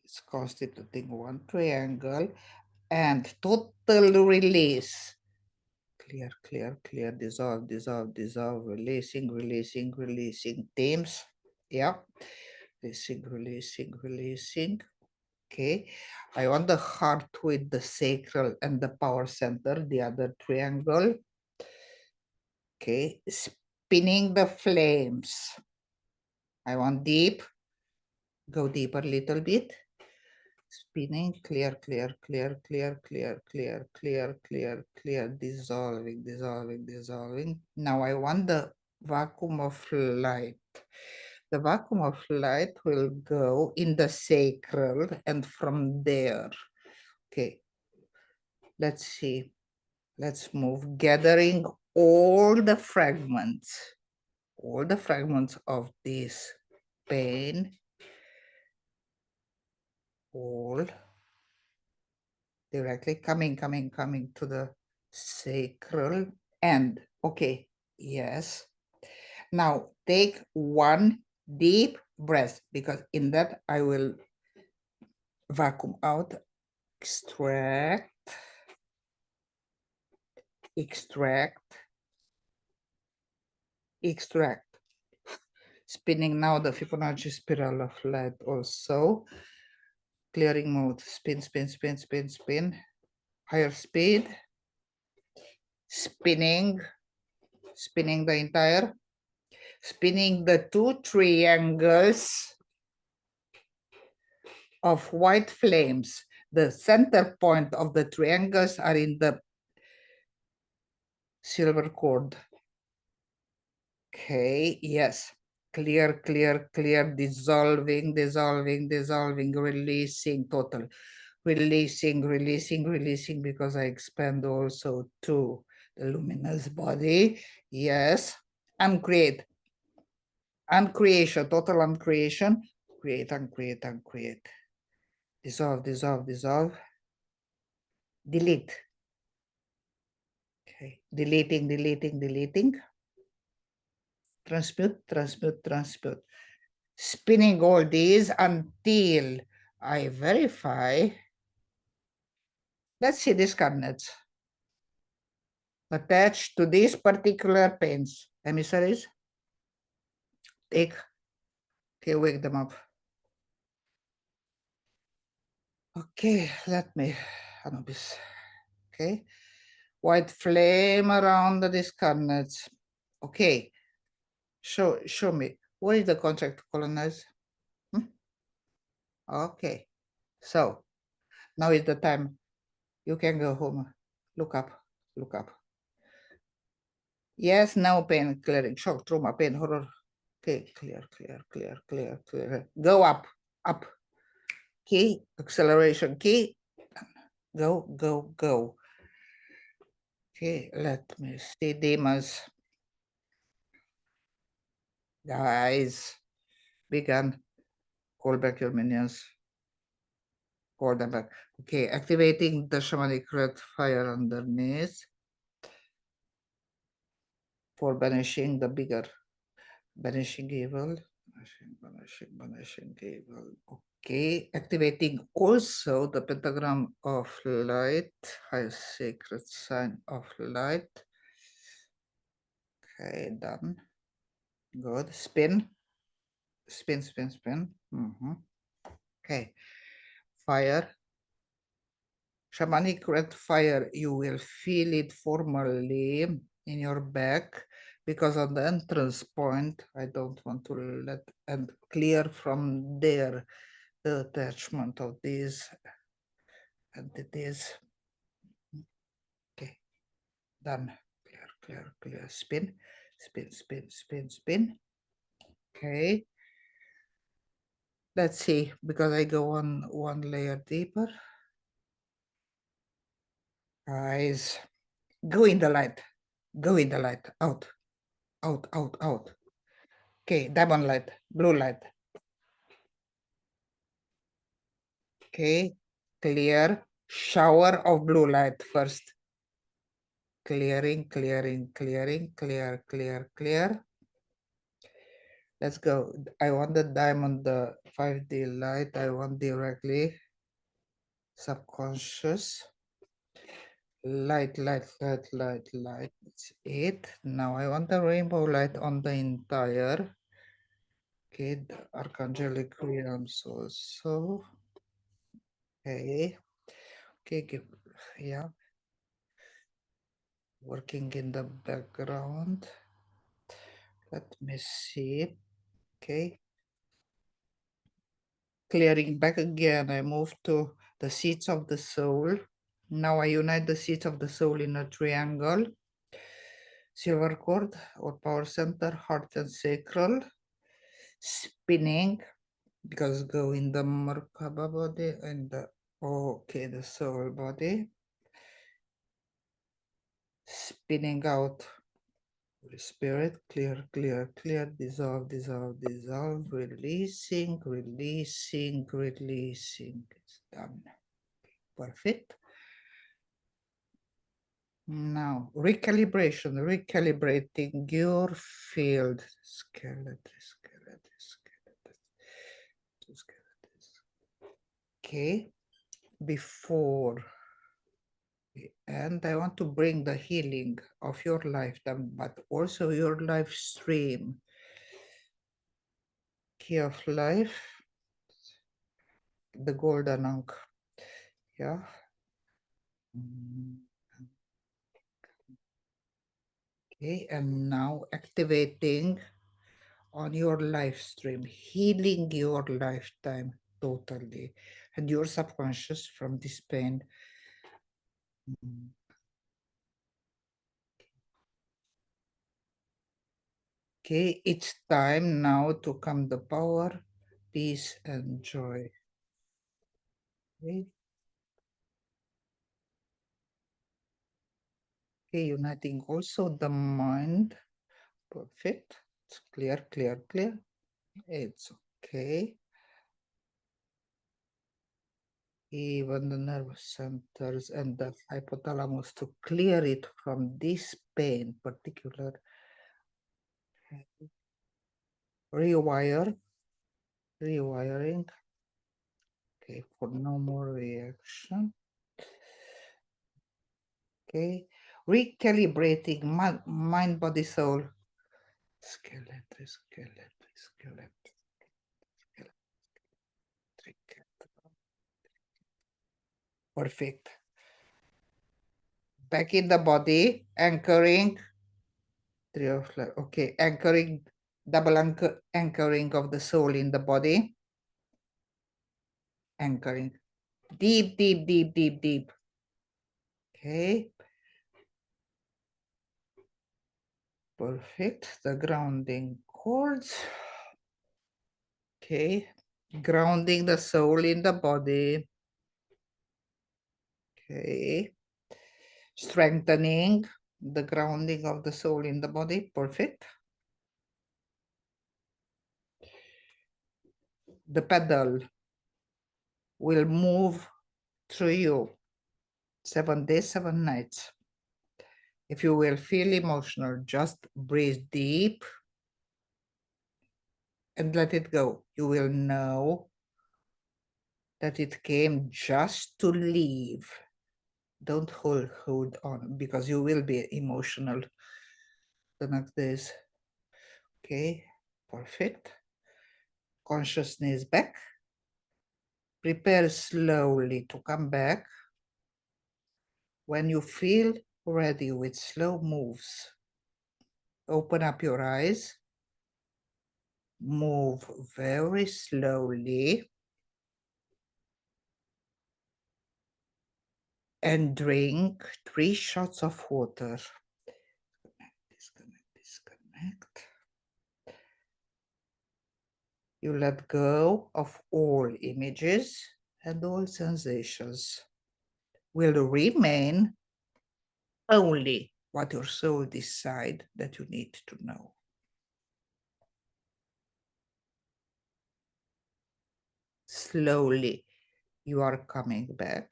It's constituting one triangle, and total release. Clear, dissolve, releasing themes. Yeah, releasing. Okay, I want the heart with the sacral and the power center, the other triangle. Okay, spinning the flames. I want deep, go deeper a little bit. Spinning, clear, dissolving. Now I want the vacuum of light. The vacuum of light will go in the sacral, and from there, okay, let's see. Let's move, gathering all the fragments of this pain, all directly coming to the sacral end. Okay, yes. Now take one deep breath, because in that I will vacuum out, extract, Spinning now the Fibonacci spiral of light also. Clearing mode. Spin, spin, spin, spin, spin. Higher speed. Spinning. Spinning the entire. Spinning the two triangles of white flames. The center point of the triangles are in the silver cord. Okay, yes. Clear, clear, clear, dissolving, dissolving, dissolving, releasing, total. Releasing, releasing, releasing, because I expand also to the luminous body. Yes. Uncreate. Uncreation, total uncreation. Create, uncreate, uncreate. Dissolve, dissolve, dissolve. Delete. Okay. Deleting, deleting, deleting. Transmute, transmute, transmute. Spinning all these until I verify. Let's see these cabinets attached to these particular paints. Emissaries. Take. Okay, wake them up. Okay, let me. Anubis. Okay. White flame around these cabinets. Okay. Show me. Where is the contract to colonize? Okay. So now is the time. You can go home. Look up. Look up. Yes, now pain clearing. Shock, trauma, pain, horror. Okay, clear, clear, clear, clear, clear. Go up, up. Key, acceleration key. Go, go, go. Okay, let me see demons. Guys, begin. Call back your minions. Call them back. Okay, activating the shamanic red fire underneath for banishing the bigger, banishing evil. Banishing evil. Okay, activating also the pentagram of light, high sacred sign of light. Okay, done. Good. Spin. Spin, spin, spin. Okay. Fire. Shamanic red fire, you will feel it formally in your back, because on the entrance point, I don't want to let and clear from there the attachment of these entities. Okay, done. Clear, clear, clear. Spin, spin, spin, spin, spin. Okay. Let's see, because I go on one layer deeper. Guys, go in the light. Go in the light. Out, out, out, out. Okay, diamond light, blue light. Okay, clear. Shower of blue light first. Clearing, clearing, clearing, clear, clear, clear. Let's go. I want the diamond, the 5D light. I want directly subconscious. Light, light, light, light, light. That's it. Now I want the rainbow light on the entire. Okay, the archangelic realms also. Okay. Okay, give, yeah. Working in the background. Let me see. Okay. Clearing back again, I move to the seats of the soul. Now I unite the seats of the soul in a triangle. Silver cord or power center, heart and sacral. Spinning, because go in the Merkaba body and the, okay, the soul body. Spinning out. Spirit, clear, clear, clear, dissolve, dissolve, dissolve, releasing, releasing, releasing. It's done. Perfect. Now, recalibration, recalibrating your field. Skeleton, skeleton, skeleton, skeleton. Okay, before and I want to bring the healing of your lifetime, but also your life stream. key of life, the golden ankh. Yeah. Okay, and now activating on your live stream, healing your lifetime totally and your subconscious from this pain. Okay, it's time now to come the power, peace, and joy. Okay. Okay, uniting also the mind. Perfect. It's clear, clear, clear. It's okay. Even the nervous centers and the hypothalamus to clear it from this pain, particular. Rewiring. Okay, for no more reaction. Okay, recalibrating mind, body, soul. Skeleton. Perfect. Back in the body, anchoring. Okay, anchoring, double anchoring of the soul in the body. Anchoring. Deep, deep, deep, deep, deep. Okay. Perfect. The grounding cords. Okay. Grounding the soul in the body. Okay. Strengthening the grounding of the soul in the body. Perfect. The pedal will move through you 7 days, 7 nights. If you will feel emotional, just breathe deep and let it go. You will know that it came just to leave. Don't hold on, because you will be emotional the next days. Okay, perfect. Consciousness back. Prepare slowly to come back. When you feel ready with slow moves, open up your eyes. Move very slowly. And drink 3 shots of water. Disconnect. You let go of all images and all sensations. Will remain only what your soul decides that you need to know. Slowly, you are coming back.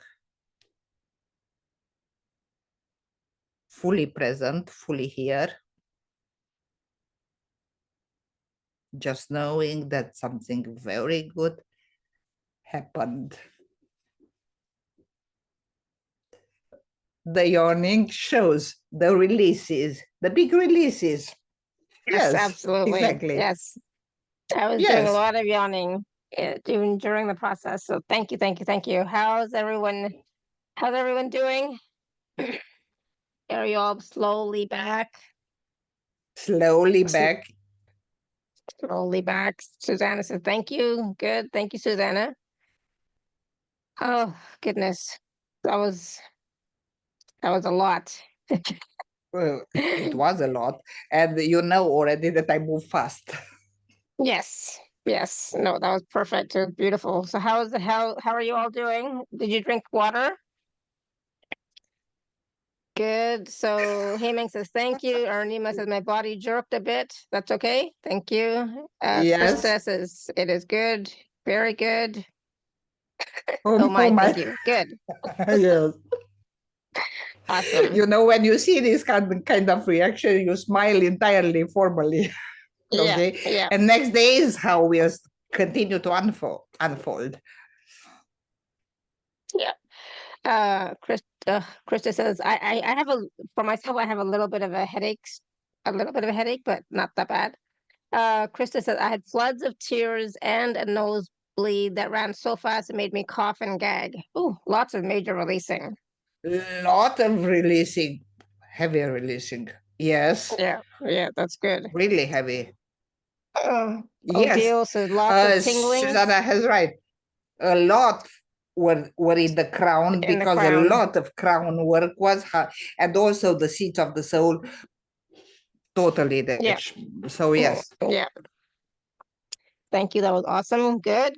Fully present, fully here. Just knowing that something very good happened. The yawning shows the releases, the big releases. Yes, Yes, absolutely. exactly. Yes. I was doing a Yes. lot of yawning during the process. So thank you, thank you, thank you. How's everyone doing? Are you all slowly back? Slowly back. Slowly back. Susanna says, thank you. Good. Thank you, Susanna. Oh, goodness. That was a lot. Well, it was a lot. And you know already that I move fast. Yes. Yes. No, that was perfect. It was beautiful. So how are you all doing? Did you drink water? Good. So Heming says, thank you. Arnima says, my body jerked a bit. That's okay. Thank you. Yes. Krista says, it is good. Very good. Oh, Oh my, my. thank you. Good. Yes. Awesome. You know, when you see this kind of reaction, you smile entirely formally. Okay. Yeah. And next day is how we continue to unfold. Yeah. Krista says, I have for myself, I have a little bit of a headache, but not that bad. Krista said, I had floods of tears and a nosebleed that ran so fast it made me cough and gag. Ooh, lots of major releasing. Lot of releasing, heavy releasing. Yes, Yeah, that's good. really heavy. Yes, Odile says lots of tingling Susanna has right. A lot were in the crown in the because a crown. lot of crown work was hard, and also the seat of the soul. Totally that. Yeah. So yes. Yeah. Thank you. That was awesome. Good.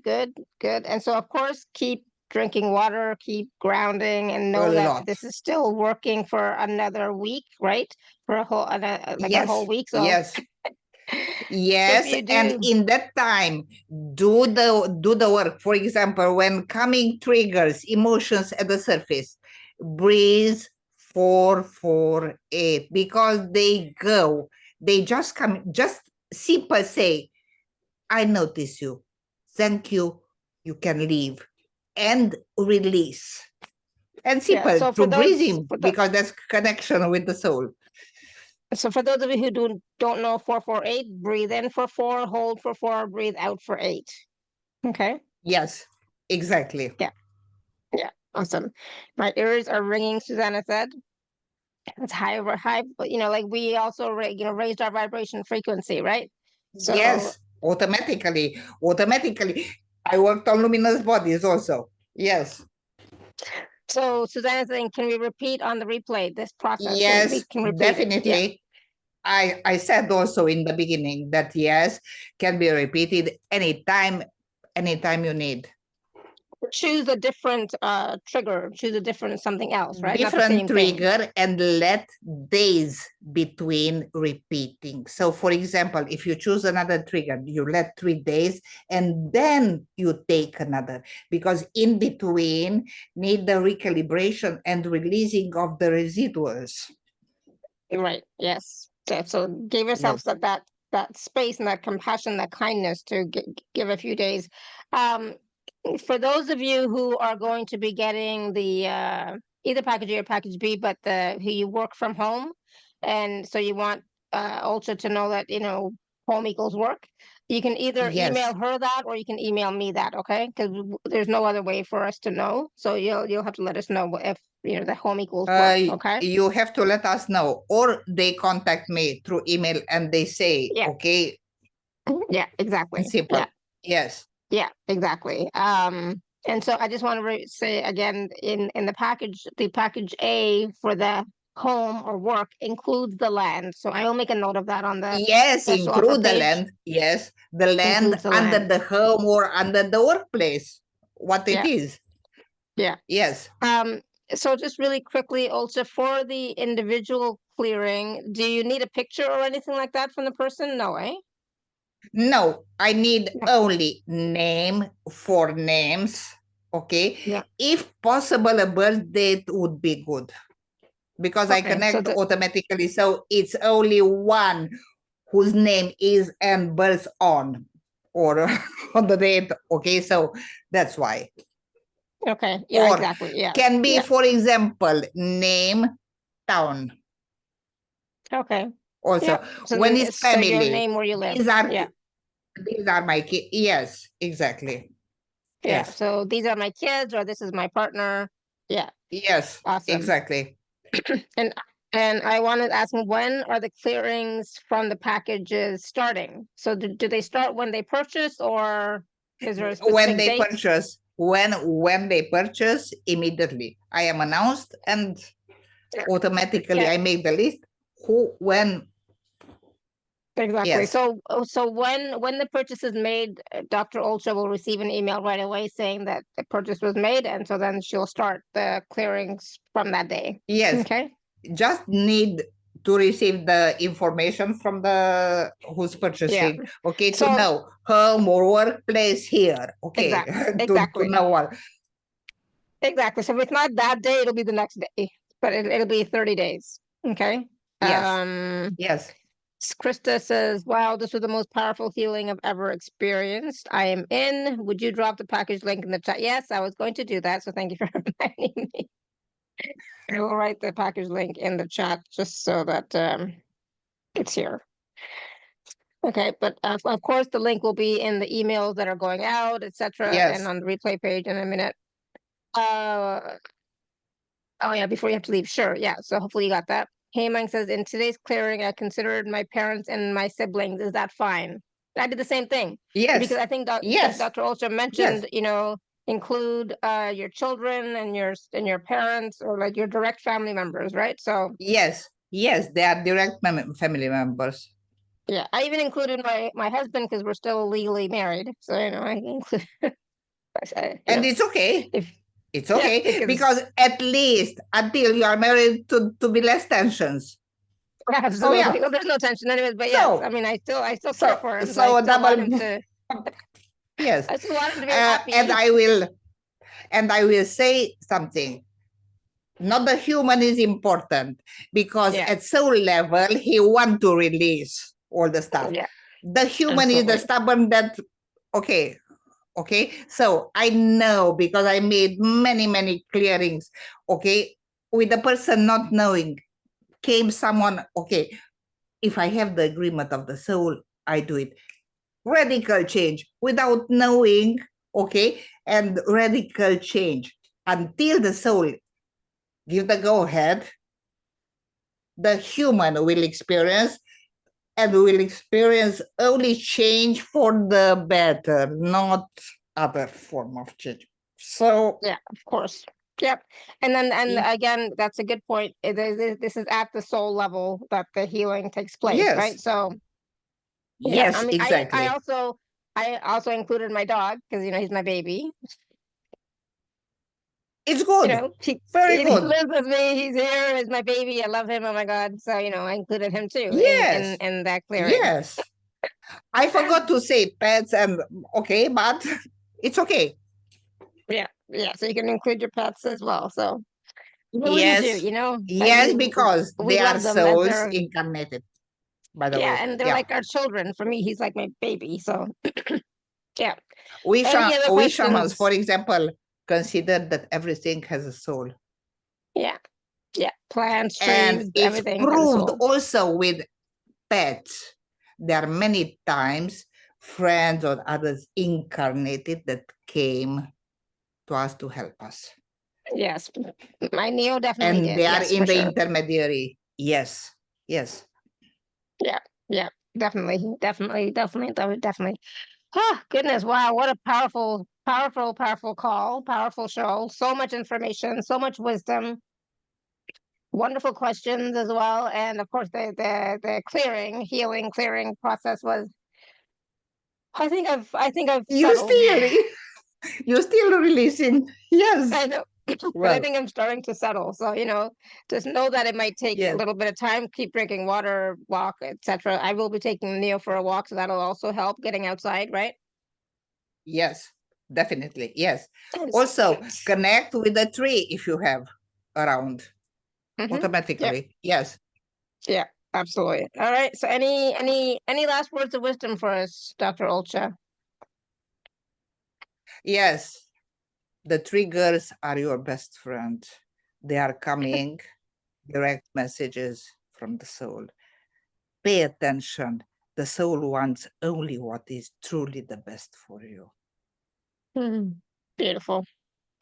And so, of course, keep drinking water, keep grounding, and know A that lot. this is still working for another week, right? For a whole, like a whole week. So Yes. Yes, you and do, in that time, do the work. For example, when coming triggers, emotions at the surface, breathe 4-4-8 because they go. They just come. Just simple say, "I notice you. Thank you. You can leave," and release. And simple So for through those, breathing because that's connection with the soul. so for those of you who don't know 4-4-8, breathe in for 4, hold for 4, breathe out for 8. Okay. Yes, exactly. Yeah. Awesome. My ears are ringing, Susanna said. It's high, but like we also, raised our vibration frequency, right? So Yes, automatically. I worked on luminous bodies also. Yes. So Susanna's saying, can we repeat on the replay this process? We Yes, can repeat it. Yeah. definitely. I said also in the beginning that yes, can be repeated anytime you need. Choose a different trigger, choose a different something else, right? Not the Different same thing. trigger and let days between repeating. So for example, if you choose another trigger, you let 3 days and then you take another, because in between need the recalibration and releasing of the residuals. Right. Yes. So give yourself Yes. that space and that compassion, that kindness to give a few days. For those of you who are going to be getting the either package A or package B, but who you work from home, and so you want also to know that home equals work. You can either Yes. email her that or you can email me that, okay? Because there's no other way for us to know. So you'll have to let us know if the home equals work, okay? You have to let us know, or they contact me through email and they say, Yeah. okay, Yeah, exactly. simple. Yeah. Yes. Yeah, exactly. And so I just want to say again, in the package A for the home or work includes the land. So I will make a note of that on the Yes, special offer include the page. land. Yes, the land Includes the under land. the home or under the workplace, what it Yeah. is. Yeah. Yes. So just really quickly, also for the individual clearing, do you need a picture or anything like that from the person? No, eh? No, I need No. only name, 4 names. Okay. Yeah. If possible, a birth date would be good because I Okay, so connect automatically. So it's only one whose name is and birth on or on the date. Okay. So that's why. okay, yeah, Or exactly. Yeah. can be, Yeah. for example, name, town. Okay. Also, Yeah. So when it's so your family, name where you live. these are Yeah. my kids. Yes, exactly. Yeah. Yes, So these are my kids, or this is my partner. Yeah. yes, Awesome. exactly. And I wanted to ask, when are the clearings from the packages starting? So do they start when they purchase, or is there a When specific they date? purchase, when they purchase, immediately I am announced and automatically Yeah. I make the list. Who, when? Exactly. Yes, So when the purchase is made, Dr. Oltea will receive an email right away saying that the purchase was made, and so then she'll start the clearings from that day. yes. Okay. Just need to receive the information from the who's purchasing. Okay, to So know home or workplace here. Okay, to exactly. know what. Exactly. So if it's not that day, it'll be the next day, but it'll be 30 days. Okay. Yes, yes. Krista says, wow, this was the most powerful healing I've ever experienced. I am in. Would you drop the package link in the chat? Yes, I was going to do that. So thank you for reminding me. I will write the package link in the chat just so that it's here. Okay, but of course the link will be in the emails that are going out, etc., and Yes. on the replay page in a minute. Oh yeah, before you have to leave. Sure, yeah. So hopefully you got that. Haymang says, in today's clearing, I considered my parents and my siblings. Is that fine? I did the same thing because Yes. I think Yes. Dr. Olcha Yes. mentioned, include your children and your parents or like your direct family members, right? So Yes. Yes. They are direct family members. yeah, I even included my husband because we're still legally married. So I include, And it's okay. if It's yeah, okay because at least until you are married to be less tensions. Oh absolutely. yeah. Well, there's no tension anyways, but yes, I So mean, I still care for him, so I so still want double him to. yes. I still want him to be And happy. I will say something. Not the human is important because Yeah, at soul level he want to release all the stuff. yeah, The human is the absolutely. stubborn that okay. Okay, so I know because I made many clearings. Okay, with the person not knowing, came someone. Okay, if I have the agreement of the soul, I do it. Radical change without knowing. Okay, and radical change until the soul give the go ahead. The human will experience and will experience only change for the better, not other form of change. So Yeah, of course. Yep. And then, and again, that's a good point. This is at the soul level that the healing takes place, right? yes, So, yeah, I yes, mean, I exactly. also, I also included my dog because he's my baby. It's good, He very he good. lives with me. He's here. He's my baby. I love him. Oh my God. So, I included him too in Yes, that clearing. yes. I forgot to say pets and okay, but it's okay. Yeah, yeah. So you can include your pets as well. So you really need to, Yes, and yes, because we they are love them as souls they're incarnated. By the yeah, way, and they're yeah. like our children. For me, he's like my baby. So yeah. We Any other we shamans, for questions? example, consider that everything has a soul. Yeah, yeah. Plants, And trees, it's everything has a proved soul. also with pets. There are many times friends or others incarnated that came to us to help us. Yes, my Neo definitely And did. they are Yes, in for the sure. intermediary. Yes, yes. Yeah, yeah. Definitely. Oh, goodness. Wow. What a powerful call, powerful show. So much information, so much wisdom, wonderful questions as well. And of course, the healing, clearing process was, I think I've You settled. still, you still releasing. Yes. I know, but I Well, think I'm starting to settle. So, just know that it might take a yes, little bit of time. Keep drinking water, walk, etc. I will be taking Neo for a walk, so that'll also help getting outside, right? yes, definitely. Yes. Yes. Also, connect with the tree if you have around Mm-hmm. Yeah. automatically. Yes. Yeah, absolutely. All right. So any last words of wisdom for us, Dr. Olcha? Yes. The triggers are your best friend. They are coming direct messages from the soul. Pay attention. The soul wants only what is truly the best for you. Beautiful.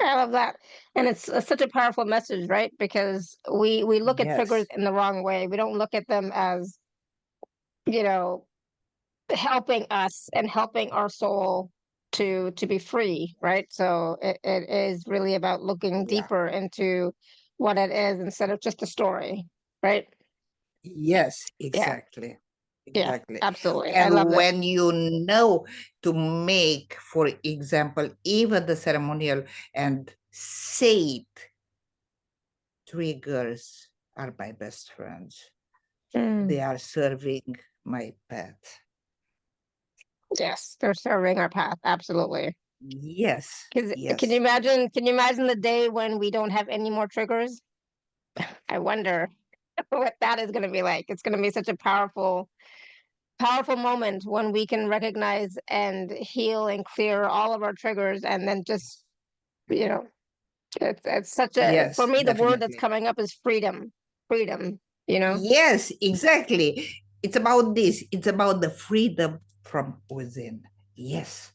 I love that. And it's such a powerful message, right? Because we look at triggers Yes. in the wrong way. We don't look at them as, you know, helping us and helping our soul to be free, right? So it is really about looking Yeah. deeper into what it is instead of just a story, right? Yes, Yeah, exactly. yeah, Exactly. absolutely. I love And that. when you know to make, for example, even the ceremonial and say it, triggers are my best friends. They are serving my pet. Yes, they're serving our path. Absolutely. Yes, Because can you yes, imagine? Can you imagine the day when we don't have any more triggers? I wonder what that is going to be like. It's going to be such a powerful moment when we can recognize and heal and clear all of our triggers, and then just you know, it's such a for yes, me the word that's definitely. coming up is freedom. Freedom. You know. Yes, exactly. It's about this. It's about the freedom from within. Yes.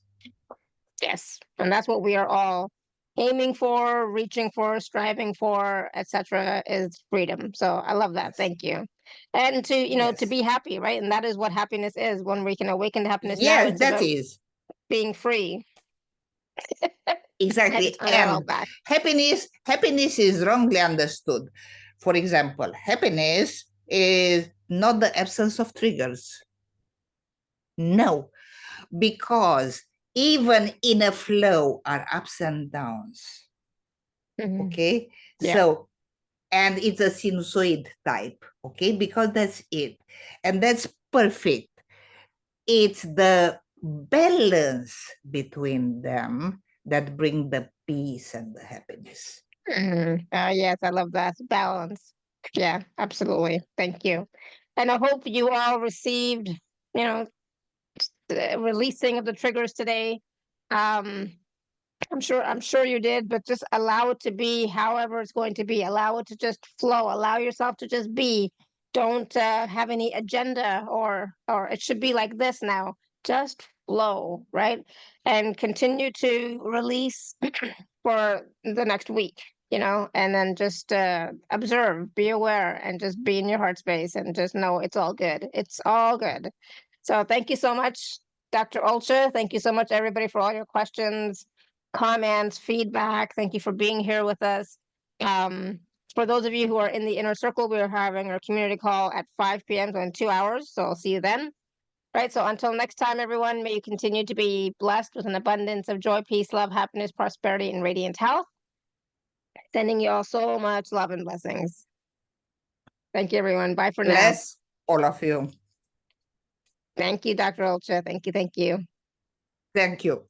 Yes, and that's what we are all aiming for, reaching for, striving for, etc. is freedom. So I love that. Yes. Thank you. And to, you know, to Yes. be happy, right? And that is what happiness is. When we can awaken to happiness now, Yes, it's that about is. being free. I had to Exactly. turn that all And back. happiness is wrongly understood. For example, happiness is not the absence of triggers. No, because even in a flow are ups and downs. Mhm. Okay. Yeah. So, and it's a sinusoid type. Okay. Because that's it. And that's perfect. It's the balance between them that bring the peace and the happiness. Yes, I love that balance. Yeah, absolutely. Thank you. And I hope you all received, you know, the releasing of the triggers today. Um, I'm sure you did, but just allow it to be however it's going to be. Allow it to just flow. Allow yourself to just be. Don't have any agenda or it should be like this now. Just flow, right? And continue to release for the next week, you know, and then just observe, be aware, and just be in your heart space and just know it's all good. It's all good. So thank you so much, Dr. Oltea. Thank you so much, everybody, for all your questions, comments, feedback. Thank you for being here with us. For those of you who are in the inner circle, we are having our community call at 5 p.m. So in 2 hours. So I'll see you then. Right. So until next time, everyone, may you continue to be blessed with an abundance of joy, peace, love, happiness, prosperity, and radiant health. Sending you all so much love and blessings. Thank you, everyone. Bye for now. Bless all of you. Thank you, Dr. Oltea. Thank you. Thank you. Thank you.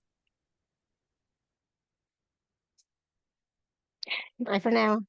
Bye for now.